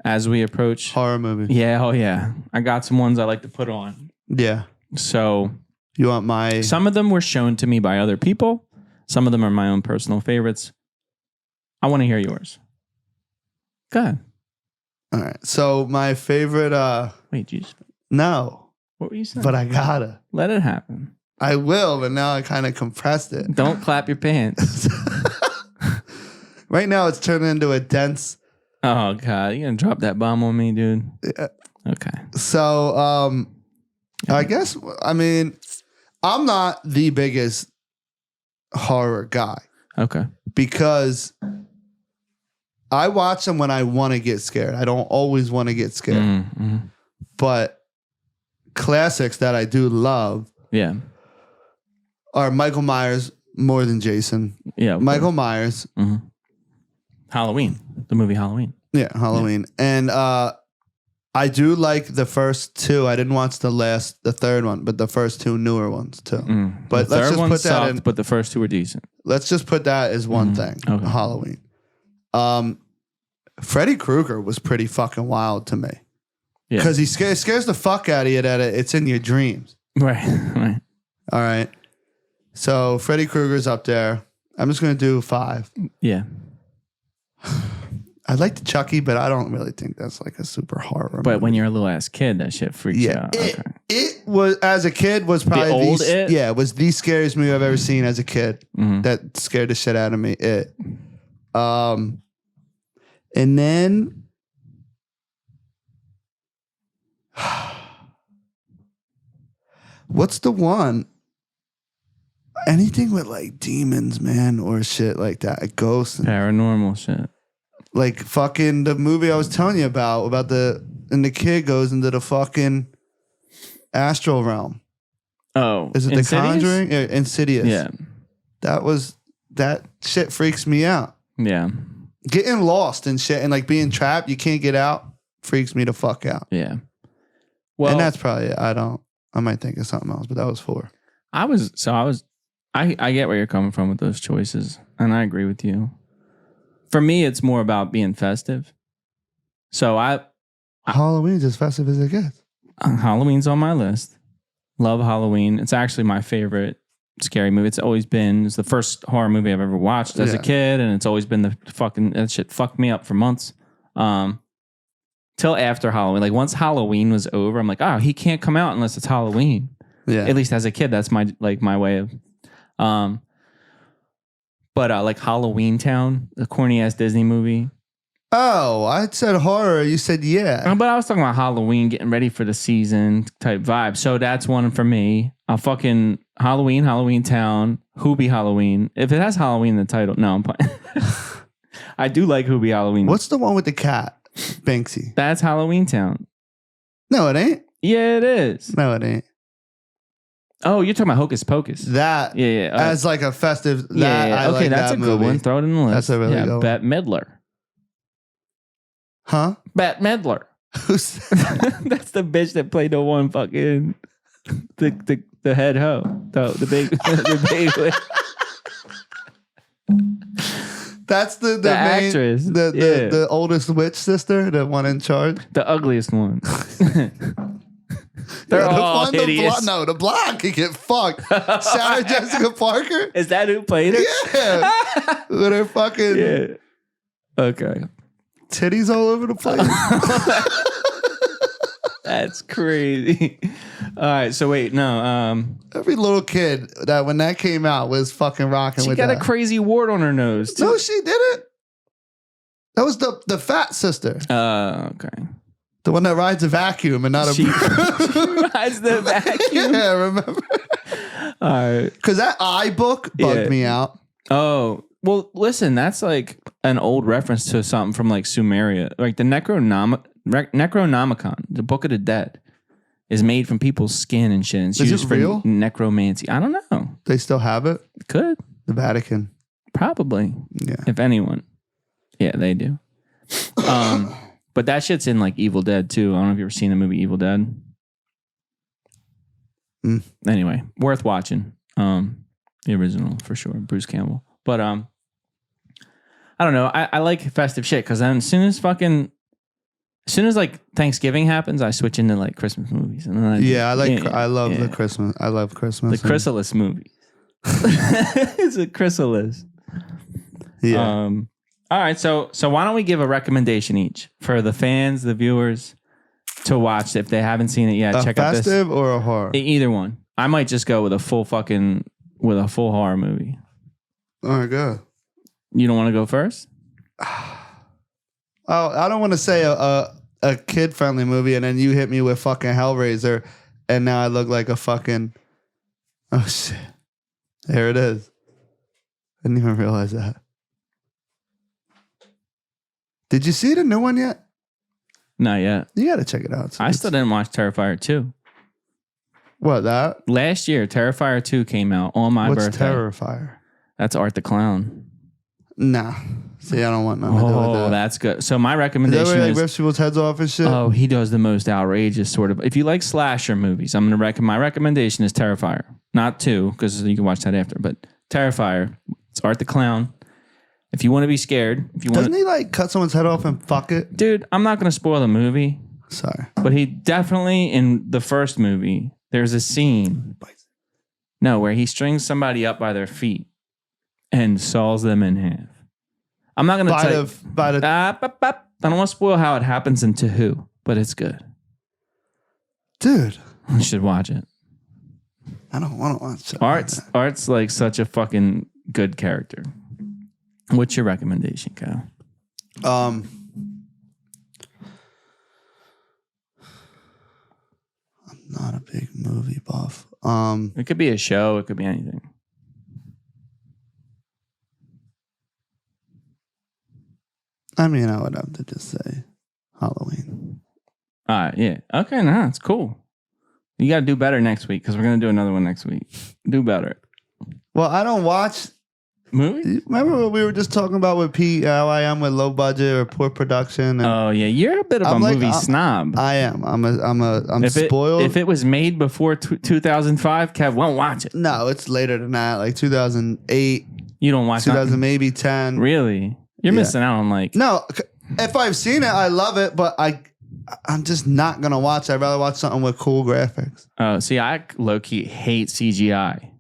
as we approach Horror movie. Yeah. Oh, yeah. I got some ones I like to put on. Yeah. So You want my... some of them were shown to me by other people. Some of them are my own personal favorites. I want to hear yours. Go ahead. All right. So my favorite... Wait, you just, No. what were you saying? But I gotta. Let it happen. I will, but now I kind of compressed it. Don't clap your pants. Right now it's turning into a dense... Oh, God. You going to drop that bomb on me, dude? Okay. So, I guess, I mean, I'm not the biggest horror guy Okay. because I watch them when I want to get scared. I don't always want to get scared. Mm-hmm. But classics that I do love Yeah. are Michael Myers more than Jason. Yeah. Michael Myers. Mm-hmm. Halloween. The movie Halloween. Yeah, Halloween. Yeah. And I do like the first two. I didn't watch the third one, but the first two newer ones too. But the let's third just one put that sucked, in. but the first two were decent. Let's just put that as one thing. Okay. Halloween. Freddy Krueger was pretty fucking wild to me Yeah. because he scares the fuck out of you that it's in your dreams. Right. Right. All right. So Freddy Krueger's up there. I'm just gonna do 5. Yeah. I like the Chucky, but I don't really think that's like a super horror. But movie. when you're a little ass kid, that shit freaks you yeah, out. it was as a kid was probably old It? Yeah, it was the scariest movie I've ever seen as a kid. Mhm. That scared the shit out of me. It. And then what's the one? Anything with like demons, man, or shit like that. A ghost. Paranormal shit. Like fucking the movie I was telling you about the kid goes into the fucking astral realm. Oh. Is it Insidious? The Conjuring? Yeah, Insidious. Yeah. That shit freaks me out. Yeah. Getting lost and shit and like being trapped, you can't get out, freaks me the fuck out. Yeah. Well, And that's probably it. I might think of something else, but that was 4. I get where you're coming from with those choices, and I agree with you. For me, it's more about being festive. So Halloween's as festive as it gets. Halloween's on my list. Love Halloween. It's actually my favorite scary movie. It's always been. It's the first horror movie I've ever watched as a kid, and it's always been that shit fucked me up for months. Till after Halloween. Like once Halloween was over, I'm like, oh, he can't come out unless it's Halloween. Yeah. At least as a kid, that's my way of. But like Halloween Town, the corny ass Disney movie. Oh, I said horror. You said yeah. But I was talking about Halloween, getting ready for the season type vibe. So that's one for me. I'll fucking Halloween Town, Hoobie Halloween. If it has Halloween in the title, no, I'm playing. I do like Hoobie Halloween. What's the one with the cat? Banksy. That's Halloween Town. No, it ain't. Yeah, it is. No, it ain't. Oh, you're talking about Hocus Pocus. That Yeah. as like a festive. Yeah. I Okay, like that's that a good movie. one. Throw it in the list. That's a really good one. Bette Midler. Huh? Bette Midler. Who's That's the bitch that played the one fucking the head hoe. The big the big That's the main, actress. the oldest witch sister, the one in charge. the ugliest one. They're Yeah, all hideous. The blonde can get fucked. Sarah Jessica Parker. Is that who played it? Yeah, with her fucking. Yeah. Okay. titties all over the place. That's crazy. All right, so wait, no. Every little kid that when that came out was fucking rocking She with got that. a crazy wart on her nose, too. No, she didn't. That was the fat sister. Okay. The one that rides a vacuum and not a... She rides the vacuum. Yeah, remember? All right. Because that iBook bugged me out. Oh, well, listen, that's like an old reference to something from like Sumeria. Like the Necronomicon, the Book of the Dead, is made from people's skin and shit. And it's Is used it real? for necromancy. I don't know. They still have it? Could. The Vatican. Probably. Yeah. If anyone. Yeah, they do. But that shit's in like Evil Dead too. I don't know if you've ever seen the movie Evil Dead. Anyway, worth watching. The original for sure, Bruce Campbell. But I don't know. I like festive shit because then as soon as like Thanksgiving happens, I switch into like Christmas movies. And then I love the Christmas. I love Christmas. The chrysalis movies. It's a chrysalis. Yeah. All right, so why don't we give a recommendation each for the fans, the viewers, to watch if they haven't seen it yet? Check out this. A festive or a horror? Either one. I might just go with a full horror movie. All right, good. You don't want to go first? Oh, I don't want to say a kid-friendly movie, and then you hit me with fucking Hellraiser, and now I look like a fucking... Oh, shit. There it is. I didn't even realize that. Did you see the new one yet? Not yet. You got to check it out. I still didn't watch Terrifier 2. What, that? Last year, Terrifier 2 came out on my birthday. What's Terrifier? That's Art the Clown. Nah. See, I don't want nothing to do with that. Oh, that's good. So my recommendation Is that where is... he rips people's heads off and shit? Oh, he does the most outrageous sort of... If you like slasher movies, I'm going to recommend... My recommendation is Terrifier. Not 2, because you can watch that after. But Terrifier. It's Art the Clown. If you want to be scared... Doesn't he like cut someone's head off and fuck it? Dude, I'm not going to spoil the movie. Sorry. But he definitely, in the first movie, there's a scene... No, where he strings somebody up by their feet and saws them in half. I'm not going to tell you... I don't want to spoil how it happens and to who, but it's good. Dude. You should watch it. I don't want to watch it. Art's like such a fucking good character. What's your recommendation, Kyle? I'm not a big movie buff. It could be a show. It could be anything. I mean, I would have to just say Halloween. All right, yeah. Okay, no, it's cool. You got to do better next week because we're going to do another one next week. Do better. Well, I don't watch... Movies? Remember what we were just talking about with Pete, how I am with low budget or poor production? Oh, yeah. You're a bit of a movie snob. I am. I'm spoiled. If it was made before 2005, Kev won't watch it. No, it's later than that, like 2008. You don't watch 2000, nothing? maybe 10. Really? You're missing out on like... No, if I've seen it, I love it, but I'm just not going to watch it. I'd rather watch something with cool graphics. Oh, see, I low-key hate CGI.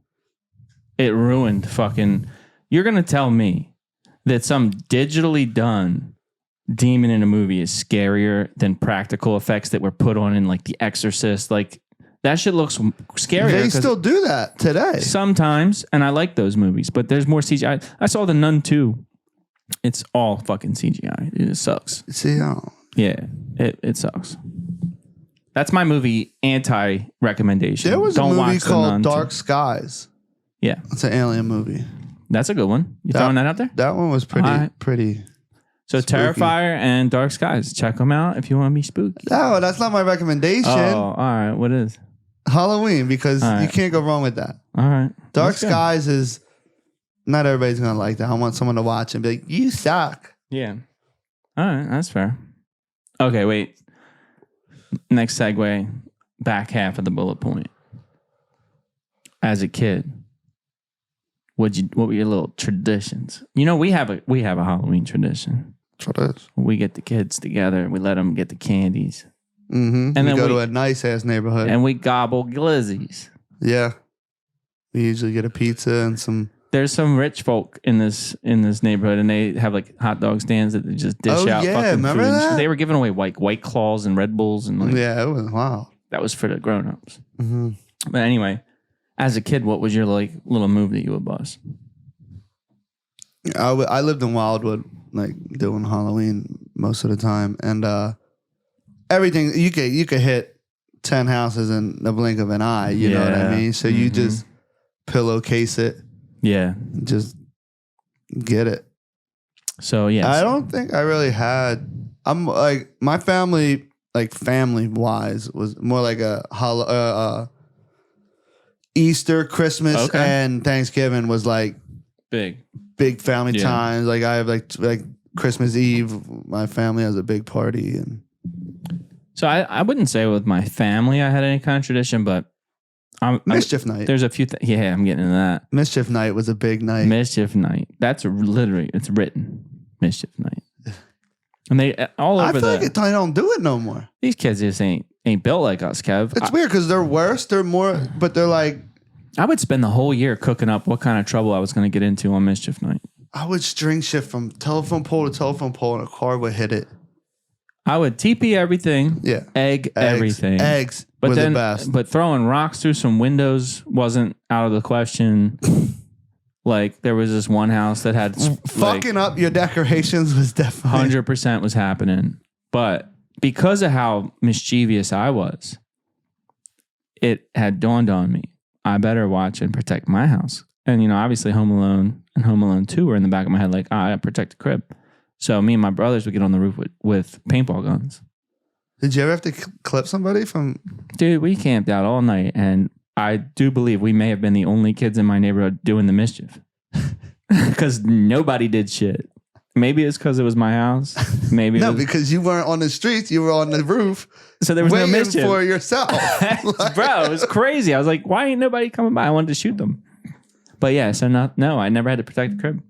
It ruined fucking... You're going to tell me that some digitally done demon in a movie is scarier than practical effects that were put on in like The Exorcist. Like that shit looks scarier. They still do that today. Sometimes, and I like those movies, but there's more CGI. I saw The Nun 2. It's all fucking CGI. It sucks. See, yeah, it sucks. That's my movie anti-recommendation. There was Don't a movie watch The Nun called Dark 2. Skies. Yeah. It's an alien movie. That's a good one. You throwing that out there? That one was pretty. So spooky. Terrifier and Dark Skies. Check them out if you want to be spooky. No, that's not my recommendation. Oh, all right. What is? Halloween, because you can't go wrong with that. All right. Dark Skies is... Not everybody's going to like that. I want someone to watch and be like, you suck. Yeah. All right. That's fair. Okay, wait. Next segue. Back half of the bullet point. As a kid, what were your little traditions? You know, we have a Halloween tradition. What is? We get the kids together. We let them get the candies. Mm-hmm. And then we go to a nice ass neighborhood. And we gobble glizzies. Yeah. We usually get a pizza and some... there's some rich folk in this neighborhood, and they have like hot dog stands that they just dish out. Yeah, fucking remember food. that? They were giving away White Claws and Red Bulls, and like it was wow. that was for the grown-ups. Mm-hmm. But anyway, as a kid, what was your like little move that you would bust? I lived in Wildwood, like doing Halloween most of the time, and everything you could hit 10 houses in the blink of an eye. You know what I mean? So you just pillowcase it. Yeah, just get it. So yeah, I don't think I really had. I'm like my family, like family wise, was more like a Easter, Christmas, and Thanksgiving was like big family times. Like I have like Christmas Eve, my family has a big party, and so I wouldn't say with my family I had any kind of tradition, but Mischief Night. There's a few. Yeah, I'm getting into that. Mischief Night was a big night. Mischief Night. That's literally it's written. Mischief Night. And they all over. I feel like they don't do it no more. These kids just ain't built like us, Kev. It's weird because they're worse. They're more, but they're like. I would spend the whole year cooking up what kind of trouble I was going to get into on Mischief Night. I would string shift from telephone pole to telephone pole, and a car would hit it. I would TP everything. Yeah. Eggs, everything. Eggs were the best. But throwing rocks through some windows wasn't out of the question. Like, there was this one house that had... Fucking up your decorations was definitely... 100% was happening. But because of how mischievous I was, it had dawned on me, I better watch and protect my house. And, you know, obviously Home Alone and Home Alone 2 were in the back of my head like, I gotta protect the crib. So me and my brothers would get on the roof with paintball guns. Did you ever have to clip somebody from... Dude, we camped out all night, and I do believe we may have been the only kids in my neighborhood doing the mischief. Because nobody did shit. Maybe it's because it was my house. Maybe because you weren't on the streets, you were on the roof. So there was no mischief for yourself. Bro, it was crazy. I was like, why ain't nobody coming by? I wanted to shoot them. But yeah, I never had to protect the crib.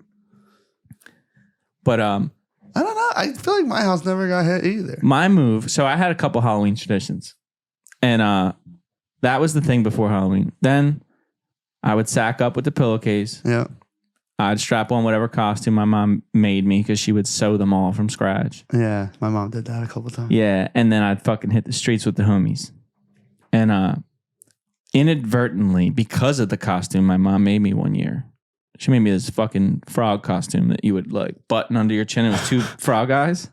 But I don't know. I feel like my house never got hit either. My move. So I had a couple Halloween traditions, and that was the thing before Halloween. Then I would sack up with the pillowcase. Yeah. I'd strap on whatever costume my mom made me because she would sew them all from scratch. Yeah, my mom did that a couple times. Yeah, and then I'd fucking hit the streets with the homies. And inadvertently, because of the costume my mom made me one year, she made me this fucking frog costume that you would like button under your chin. It was two frog eyes.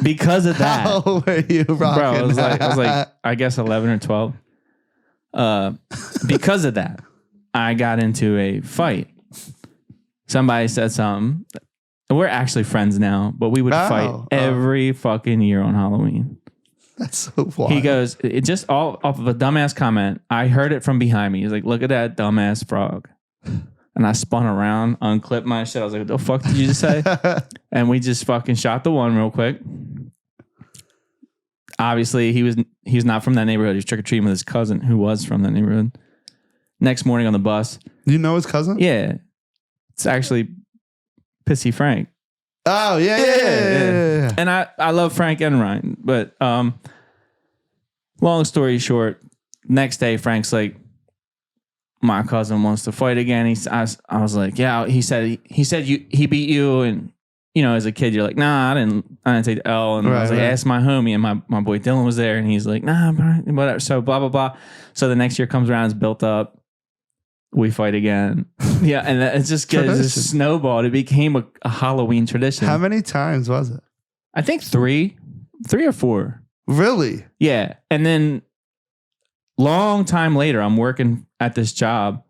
Because of that. How old were you rocking? Bro, I was like, I guess 11 or 12. Because of that, I got into a fight. Somebody said something. We're actually friends now, but we would fight every fucking year on Halloween. That's so wild. He goes, it just all off of a dumbass comment. I heard it from behind me. He's like, look at that dumbass frog. And I spun around, unclipped my shit. I was like, what the fuck did you just say? And we just fucking shot the one real quick. Obviously, he was not from that neighborhood. He was trick-or-treating with his cousin who was from that neighborhood. Next morning on the bus. You know his cousin? Yeah. It's actually Pissy Frank. Oh, yeah. And I love Frank and Ryan. But long story short, next day, Frank's like, my cousin wants to fight again. I was like, yeah. He said he beat you, and you know, as a kid, you're like, nah, I didn't take the L. And I was like, ask my homie, and my boy Dylan was there, and he's like, nah, whatever. So blah blah blah. So the next year comes around, it's built up. We fight again. Yeah, and it just snowballed. It became a Halloween tradition. How many times was it? I think 3 or 4. Really? Yeah, and then long time later, I'm working at this job,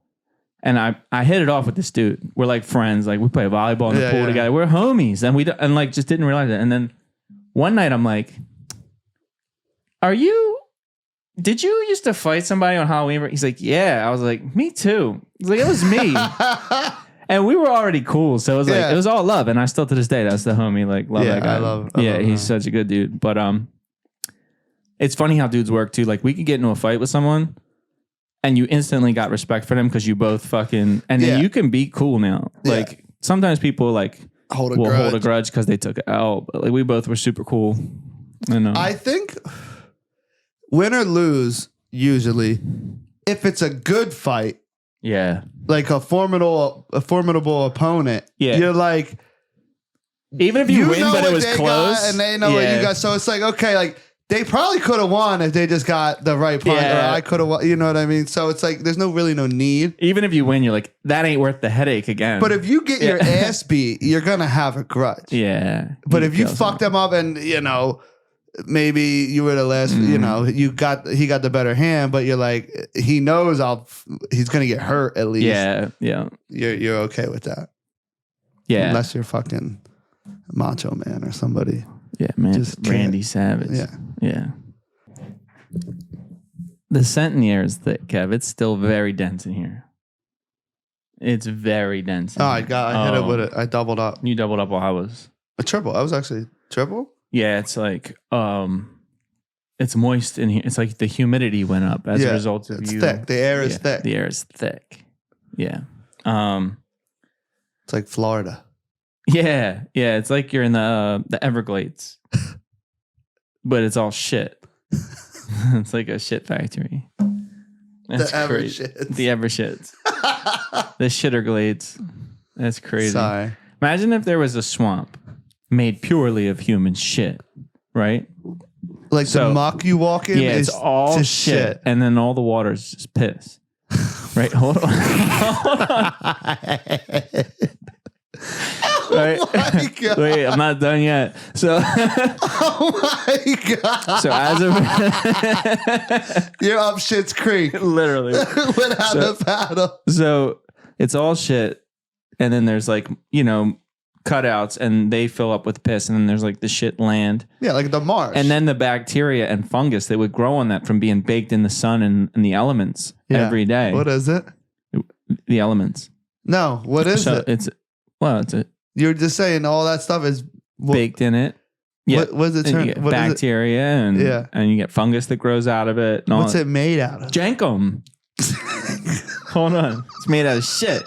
and I hit it off with this dude. We're like friends. Like we play volleyball in the pool together. We're homies, and like just didn't realize it. And then one night, I'm like, did you used to fight somebody on Halloween? He's like, yeah. I was like, me too. He's like, it was me. And we were already cool. So it was like, it was all love. And I still to this day, that's the homie. Like, love that guy. I love he's such a good dude. But it's funny how dudes work too. Like we could get into a fight with someone and you instantly got respect for them because you both fucking, and then you can be cool now. Like sometimes people like hold a grudge because they took it out. But like we both were super cool. I think win or lose, usually, if it's a good fight, Yeah. like a formidable opponent. Yeah. You're like, even if you win, know but what it was they close. got and they know what you got. So it's like, okay, like they probably could have won if they just got the right punch, or I could have won. You know what I mean? So it's like, there's really no need. Even if you win, you're like, that ain't worth the headache again. But if you get your ass beat, you're going to have a grudge. Yeah. But if you fuck them up and, you know, maybe you were the last, you know, he got the better hand, but you're like, he knows he's going to get hurt at least. Yeah. Yeah. You're okay with that. Yeah. Unless you're fucking Macho Man or somebody. Yeah, man. Just Randy Savage. Yeah. Yeah. The scent in the air is thick, Kev. It's still very dense in here. It's very dense. I hit it with it. I doubled up. You doubled up while I was. A triple. I was actually triple? Yeah, it's like it's moist in here. It's like the humidity went up as a result of it's you. thick. The air is thick. The air is thick. Yeah. It's like Florida. Yeah. Yeah. It's like you're in the Everglades. But it's all shit. It's like a shit factory. That's crazy. The ever shits. The Shitterglades. That's crazy. Sorry. Imagine if there was a swamp made purely of human shit, right? Like the muck you walk in it's is all just shit. And then all the water is just piss. Right? Hold on. Right? Oh my God. Wait, I'm not done yet. So oh my God. So as of you're up Shit's Creek. Literally. Without a paddle. So it's all shit. And then there's like, you know, cutouts and they fill up with piss. And then there's like the shit land. Yeah, like the marsh. And then the bacteria and fungus that would grow on that from being baked in the sun and the elements every day. What is it? The elements. No, what is it? It's a You're just saying all that stuff is baked in it. Yeah. What does it turn? You get bacteria and you get fungus that grows out of it. And what's it made out of? Jankum. Hold on. It's made out of shit.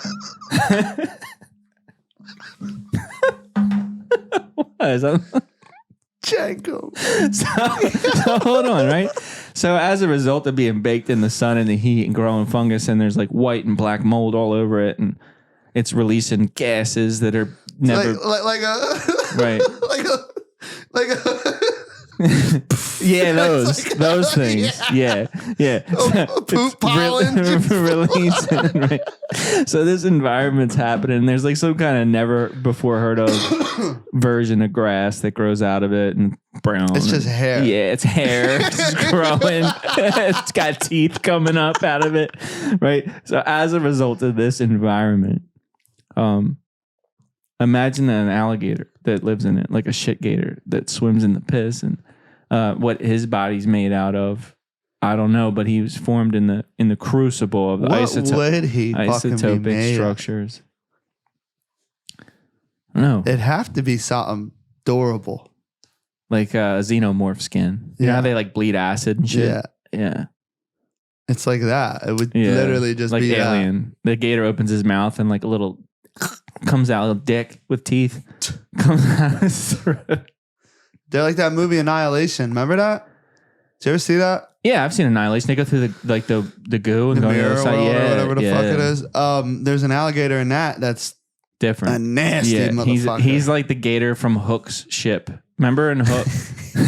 What is that? Jankum. So hold on, right? So as a result of being baked in the sun and the heat and growing fungus, and there's like white and black mold all over it, and it's releasing gases that are never like a right. like a yeah, those things. Yeah. Poop pollen. Releasing, right? So this environment's happening. There's like some kind of never before heard of version of grass that grows out of it and brown. It's just hair. Yeah, it's hair. It's growing. It's got teeth coming up out of it. Right. So as a result of this environment, imagine an alligator that lives in it, like a shit gator that swims in the piss, and what his body's made out of, I don't know, but he was formed in the crucible of the isotopic structures. I don't know. It'd have to be something durable, like a xenomorph skin. You know how they like bleed acid and shit? Yeah. It's like that. It would literally just like be Alien. The gator opens his mouth and like a little comes out, a little dick with teeth comes out of his throat. They're like that movie Annihilation. Remember that? Did you ever see that? Yeah, I've seen Annihilation. They go through the goo and the go on the mirror other side. or whatever the fuck it is. There's an alligator in that's different. A nasty motherfucker. He's like the gator from Hook's ship. Remember in Hook?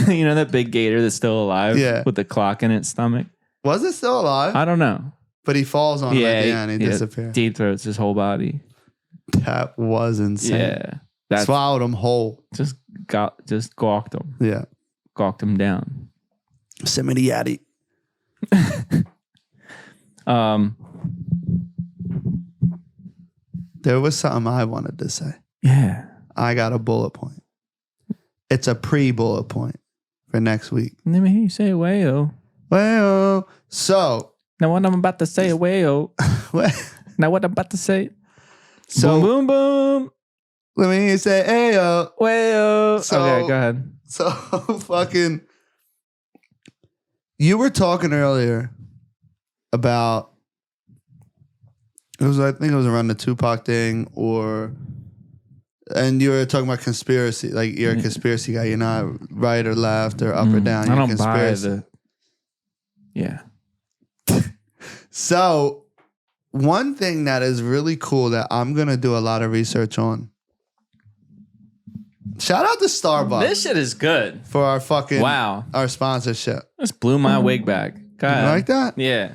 You know that big gator that's still alive? Yeah. With the clock in its stomach? Was it still alive? I don't know. But he falls on him at the end. He disappears. Deep throats his whole body. That was insane. Yeah. Swallowed him whole. Just gawked him. Yeah. Gawked him down. Send me the yaddy. There was something I wanted to say. Yeah. I got a bullet point. It's a pre-bullet point for next week. Let me hear you say wayo. Well, so. Now what I'm about to say, wayo. Now what I'm about to say. So, boom, boom, boom. Let me hear you say, ayo. Wayo. So, okay, go ahead. So fucking. You were talking earlier about. I think it was around the Tupac thing, and you were talking about conspiracy. Like you're a conspiracy guy. You're not right or left or up or down. I You're don't buy the. Yeah. So one thing that is really cool that I'm going to do a lot of research on. Shout out to Starbucks. This shit is good. For our fucking our sponsorship. This blew my wig back. Go ahead. You like that? Yeah.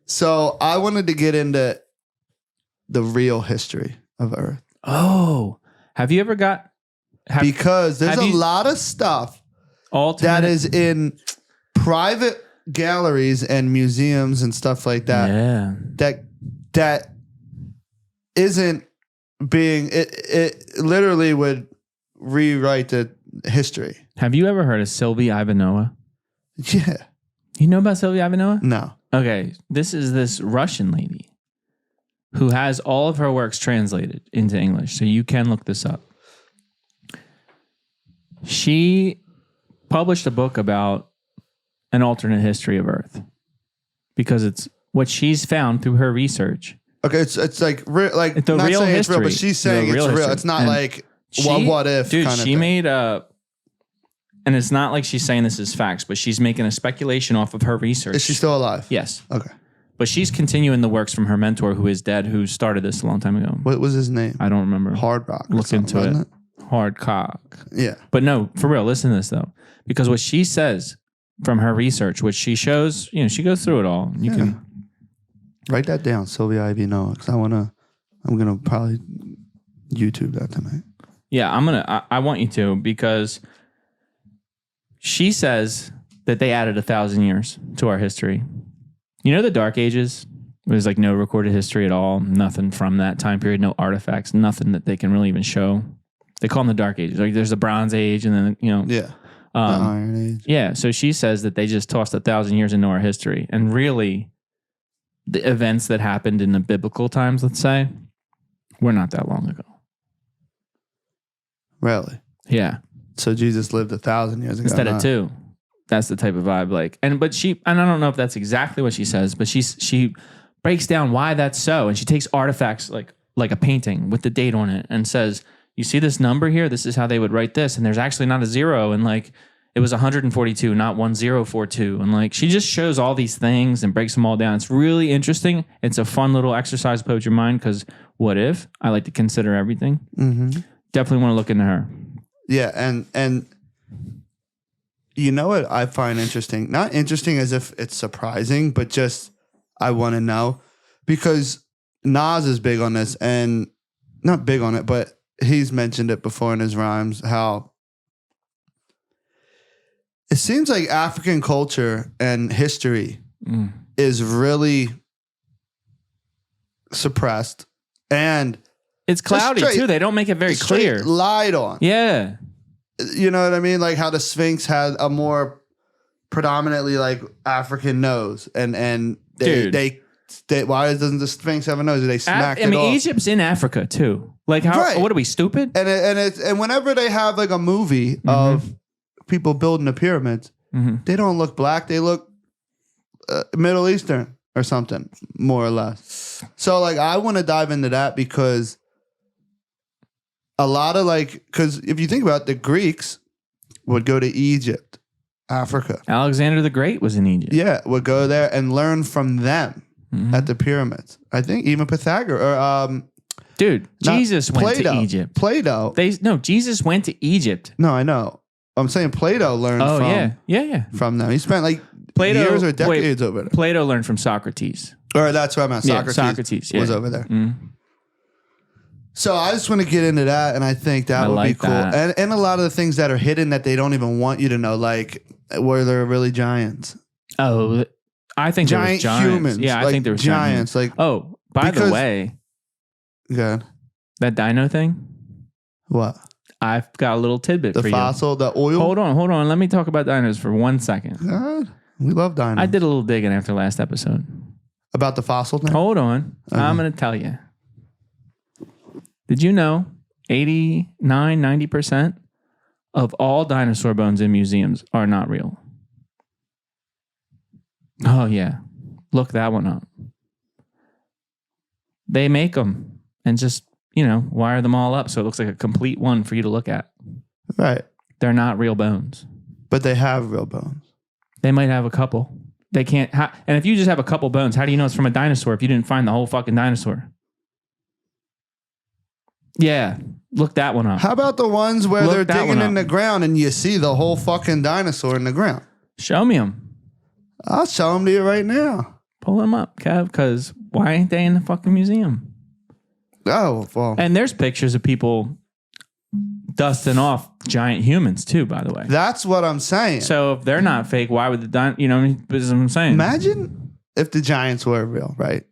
So I wanted to get into the real history of Earth. Oh, have you ever because there's a lot of stuff that is in private galleries and museums and stuff like that. Yeah. That isn't being it literally would rewrite the history. Have you ever heard of Sylvie Ivanova? Yeah. You know about Sylvie Ivanova? No. Okay. This is this Russian lady who has all of her works translated into English. So you can look this up. She published a book about an alternate history of Earth because it's what she's found through her research. Okay, it's like like the not real saying history. it's real, but she's saying it's real. History. It's not and like what if dude, kind of she thing. made a, and it's not like she's saying this is facts, but she's making a speculation off of her research. Is she still alive? Yes. Okay. But she's continuing the works from her mentor, who is dead, who started this a long time ago. What was his name? I don't remember. Hard Rock. Look into it. Hard Cock. Yeah. But no, for real, listen to this though. Because what she says from her research, which she shows, she goes through it all. You can write that down, Sylvia Ivanova, because I'm gonna probably YouTube that tonight. Yeah, I want you to, because she says that they added 1,000 years to our history. You know the Dark Ages? There's like no recorded history at all, nothing from that time period, no artifacts, nothing that they can really even show. They call them the Dark Ages. Like there's the Bronze Age, and then the Iron Age. Yeah, so she says that they just tossed 1,000 years into our history, and really, the events that happened in the biblical times, let's say, were not that long ago. Really? Yeah. So Jesus lived 1,000 years ago Instead of 2. That's the type of vibe. And I don't know if that's exactly what she says, but she breaks down why that's so, and she takes artifacts like a painting with the date on it and says, you see this number here? This is how they would write this, and there's actually not a 0, and it was 142, not 1042, and she just shows all these things and breaks them all down. It's really interesting. It's a fun little exercise to play with your mind, because what if? I like to consider everything. Mm-hmm. Definitely want to look into her. Yeah, and you know what I find interesting? Not interesting as if it's surprising, but just I want to know, because Nas is big on this, and not big on it, but he's mentioned it before in his rhymes, how it seems like African culture and history is really suppressed, and it's cloudy too. They don't make it very clear. Lied on. Yeah. You know what I mean? Like how the Sphinx had a more predominantly African nose, and they why doesn't the Sphinx have a nose? They smacked it off. Egypt's in Africa too. What are we, stupid? And whenever they have a movie of people building the pyramids, they don't look black. They look Middle Eastern or something, more or less. So I want to dive into that, because a lot of because if you think about it, the Greeks would go to Egypt, Africa. Alexander the Great was in Egypt. Yeah, would go there and learn from them at the pyramids. I think even Pythagoras or dude, Jesus went to Egypt. Plato. Jesus went to Egypt. No, I know. I'm saying Plato learned from them. He spent years or decades over there. Plato learned from Socrates. Or that's what I meant. Socrates was over there. So I just want to get into that, and I think that would be cool. And a lot of the things that are hidden that they don't even want you to know, were there really giants? Oh, I think giant there was giants. humans. Yeah, I think there was giants. By the way, good. That dino thing. What? I've got a little tidbit for you. The fossil, the oil. Hold on. Let me talk about dinos for 1 second. God, we love dinos. I did a little digging after last episode about the fossil thing. Hold on, I'm going to tell you. Did you know 90% of all dinosaur bones in museums are not real? Oh, yeah. Look that one up. They make them and just, wire them all up so it looks like a complete one for you to look at. Right. They're not real bones. But they have real bones. They might have a couple. They can't. And if you just have a couple bones, how do you know it's from a dinosaur if you didn't find the whole fucking dinosaur? Yeah, look that one up. How about the ones where they're digging in the ground and you see the whole fucking dinosaur in the ground? Show me them. I'll show them to you right now. Pull them up, Kev, because why ain't they in the fucking museum? Oh, well. And there's pictures of people dusting off giant humans too, by the way. That's what I'm saying. So if they're not fake, why would you know what I'm saying? Imagine if the giants were real, right?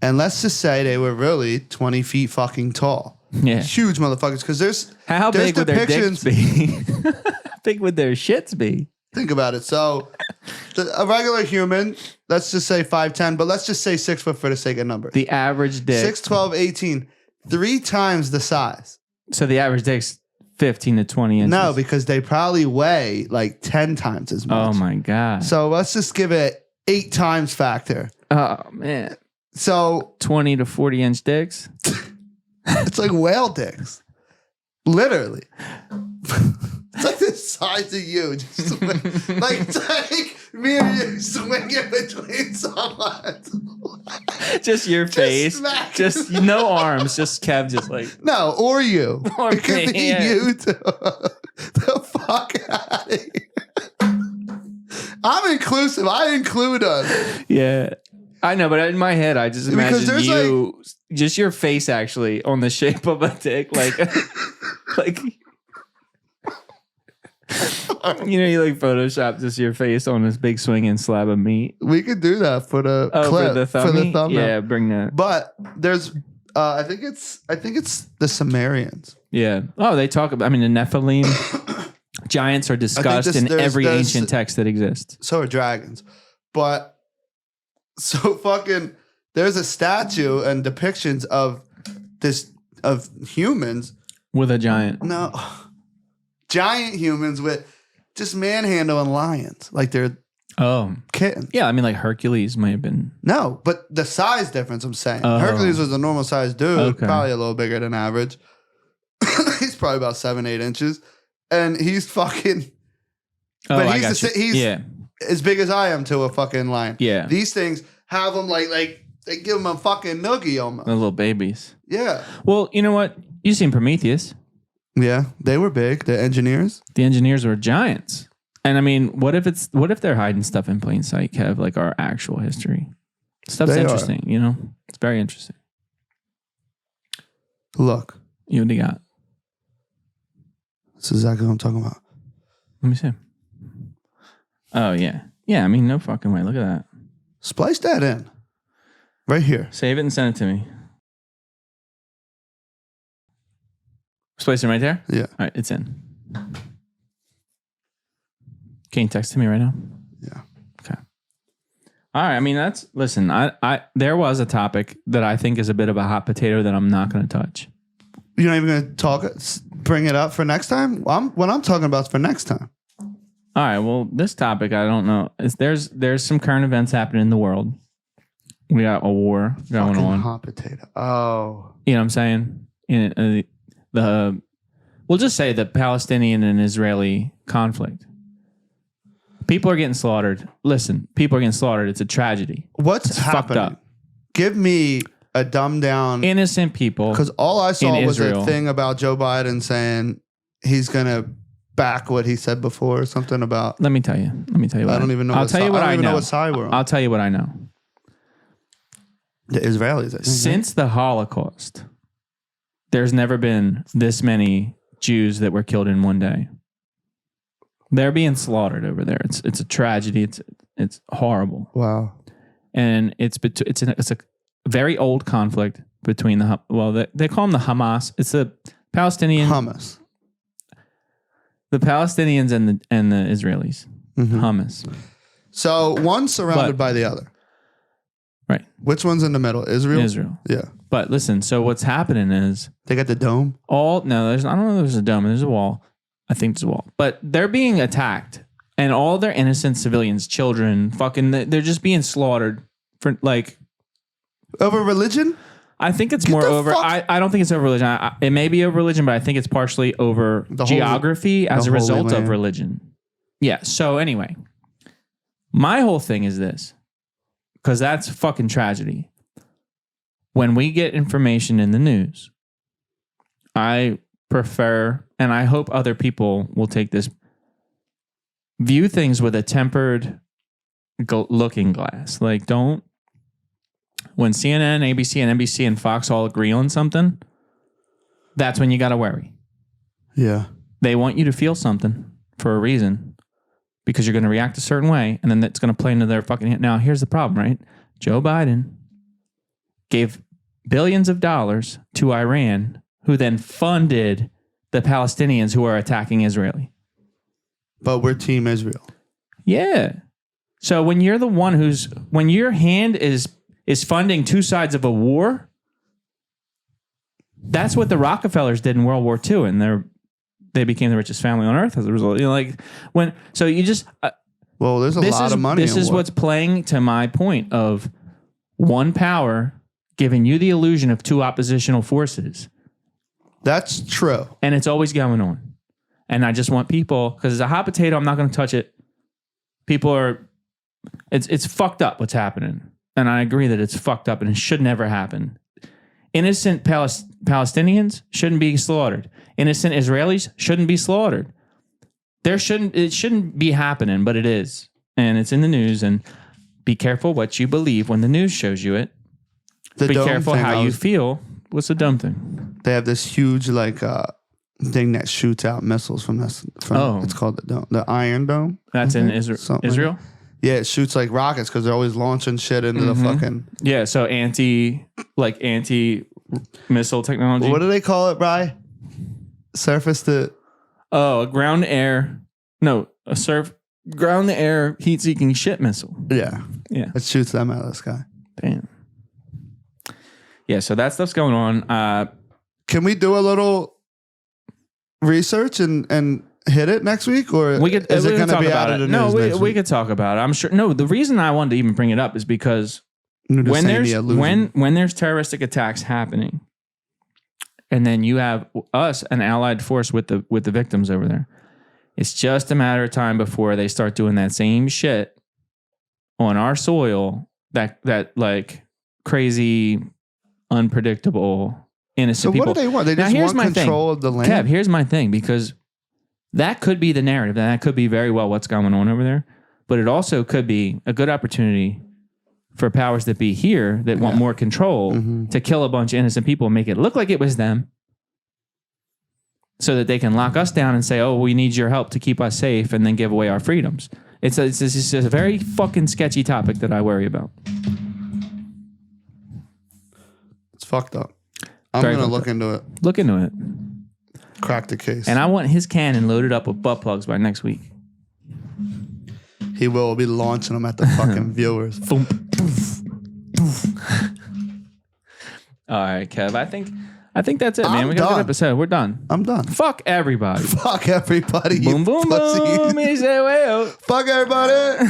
And let's just say they were really 20 feet fucking tall. Yeah. Huge motherfuckers. Because there's How there's big would their dicks be? How big would their shits be? Think about it. So a regular human, let's just say 5'10", but let's just say 6 foot for the sake of numbers. The average dick. 6, 12, 18. 3 times the size. So the average dick's 15 to 20 inches. No, because they probably weigh like 10 times as much. Oh my God. So let's just give it 8 times factor. Oh man. So 20 to 40 inch dicks. it's like whale dicks. Literally. It's like the size of you. Just like me and you swinging between someone. Just your face. Just no arms. Just Kev just like. No, or you. Or it could be yeah. you too. The fuck out of here. I'm inclusive. I include us. Yeah. I know, but in my head, I just imagine you, just your face actually on the shape of a dick. Like, like, you know, you like Photoshop just your face on this big swinging slab of meat. We could do that for the clip, for the thumbnail. Yeah, bring that. But there's, I think it's the Sumerians. Yeah. Oh, they talk about. I mean, the Nephilim giants are discussed in every ancient text that exists. So are dragons, but so fucking. There's a statue and depictions of humans with a giant. No. Giant humans with just manhandling lions like they're kittens. Yeah, I mean like Hercules might have been. No, but the size difference I'm saying. Oh. Hercules was a normal sized dude, Okay. probably a little bigger than average. He's probably about 7-8 inches. And he's fucking Oh, he's as big as I am to a fucking lion. Yeah. These things have them like they give them a fucking noogie almost. The little babies. Yeah. Well, you know what? You've seen Prometheus. Yeah, they were big. The engineers. The engineers were giants. And I mean, what if they're hiding stuff in plain sight, Kev, like our actual history? Stuff's interesting, you know? It's very interesting. Look. You what do you got? That's exactly what I'm talking about. Let me see. Oh, yeah. Yeah, I mean, no fucking way. Look at that. Splice that in. Right here. Save it and send it to me. Splice it right there? Yeah. All right, it's in. Can you text to me right now? Yeah. Okay. All right. I mean, listen, there was a topic that I think is a bit of a hot potato that I'm not going to touch. You're not even going to bring it up for next time? What I'm talking about is for next time. All right. Well, this topic, I don't know. There's some current events happening in the world. We got a war going on. Hot potato. Oh. You know what I'm saying? We'll just say the Palestinian and Israeli conflict. People are getting slaughtered. Listen, people are getting slaughtered. It's a tragedy. What's happening? Fucked up. Give me a dumbed down. Innocent people. Because all I saw was Israel. a thing about Joe Biden saying he's going to back what he said before or something about. Let me tell you. I don't even know. I'll tell you what I know. I don't even know what side we're on. I'll tell you what I know. The Israelis. I think, Since the Holocaust, there's never been this many Jews that were killed in one day. They're being slaughtered over there. It's a tragedy. It's horrible. Wow. And it's a very old conflict between they call them the Hamas. It's the Palestinian Hamas. The Palestinians and the Israelis. Mm-hmm. Hamas. So one's surrounded by the other. Right. Which one's in the middle? Israel. Yeah. But listen, so what's happening is they got the dome. I don't know if there's a dome. There's a wall. I think there's a wall. But they're being attacked, and all their innocent civilians, children, they're just being slaughtered for like over religion. I think it's more over. I don't think it's over religion. It may be over religion, but I think it's partially over geography as a result of religion. Yeah. So anyway, My whole thing is this, because that's fucking tragedy. When we get information in the news, I prefer, and I hope other people will take this, view things with a tempered looking glass. Like, don't, when CNN, ABC, and NBC, and Fox all agree on something, that's when you got to worry. Yeah. They want you to feel something for a reason, because you're going to react a certain way, and then that's going to play into their fucking hand. Now, here's the problem, right? Joe Biden gave billions of dollars to Iran, who then funded the Palestinians who are attacking Israel. But we're Team Israel. Yeah. So when you're the one when your hand is funding two sides of a war, that's what the Rockefellers did in World War II, and they became the richest family on earth as a result. You know, like so you just well, there's a lot of money. This is what's playing to my point of one power giving you the illusion of two oppositional forces. That's true. And it's always going on. And I just want people, because it's a hot potato, I'm not going to touch it. People are, it's fucked up what's happening. And I agree that it's fucked up and it should never happen. Innocent Palestinians shouldn't be slaughtered. Innocent Israelis shouldn't be slaughtered. It shouldn't be happening, but it is. And it's in the news, and be careful what you believe when the news shows you it. Be careful how you feel. What's the dumb thing? They have this huge thing that shoots out missiles from this. It's called the dome, the Iron Dome. That's in Israel? Yeah, it shoots like rockets because they're always launching shit into the fucking. Yeah, so anti missile technology. What do they call it, Bri? Surface to. Oh, a ground to air heat seeking shit missile. Yeah. Yeah. It shoots them out of the sky. Damn. Yeah, so that stuff's going on. Can we do a little research and hit it next week, or is it going to be out of the news? No, we could talk about it. I'm sure. No, the reason I wanted to even bring it up is because when there's terroristic attacks happening, and then you have us, an allied force with the victims over there, it's just a matter of time before they start doing that same shit on our soil. That like crazy, unpredictable, innocent people. So what do they want? They just want control of the land? Kev, here's my thing, because that could be the narrative. That could be very well what's going on over there. But it also could be a good opportunity for powers that be here that want more control to kill a bunch of innocent people and make it look like it was them, so that they can lock us down and say, oh, we need your help to keep us safe, and then give away our freedoms. It's a very fucking sketchy topic that I worry about. It's fucked up. I'm going to look into it. Look into it. Crack the case. And I want his cannon loaded up with butt plugs by next week. He will be launching them at the fucking viewers. All right, Kev. I think that's it, man. We got a good episode. We're done. I'm done. Fuck everybody. Fuck everybody. Boom, boom, boom. He said, way out. Fuck everybody.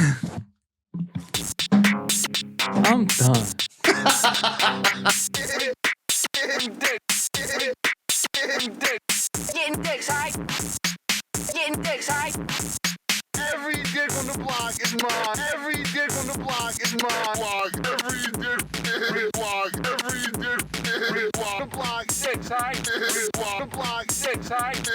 I'm done. Getting dicks, right? Getting dicks, right? Every dick on the block is mine. Every dick on the block is mine. Every dick block. Every dick block. The block 6, right? The block 6, right?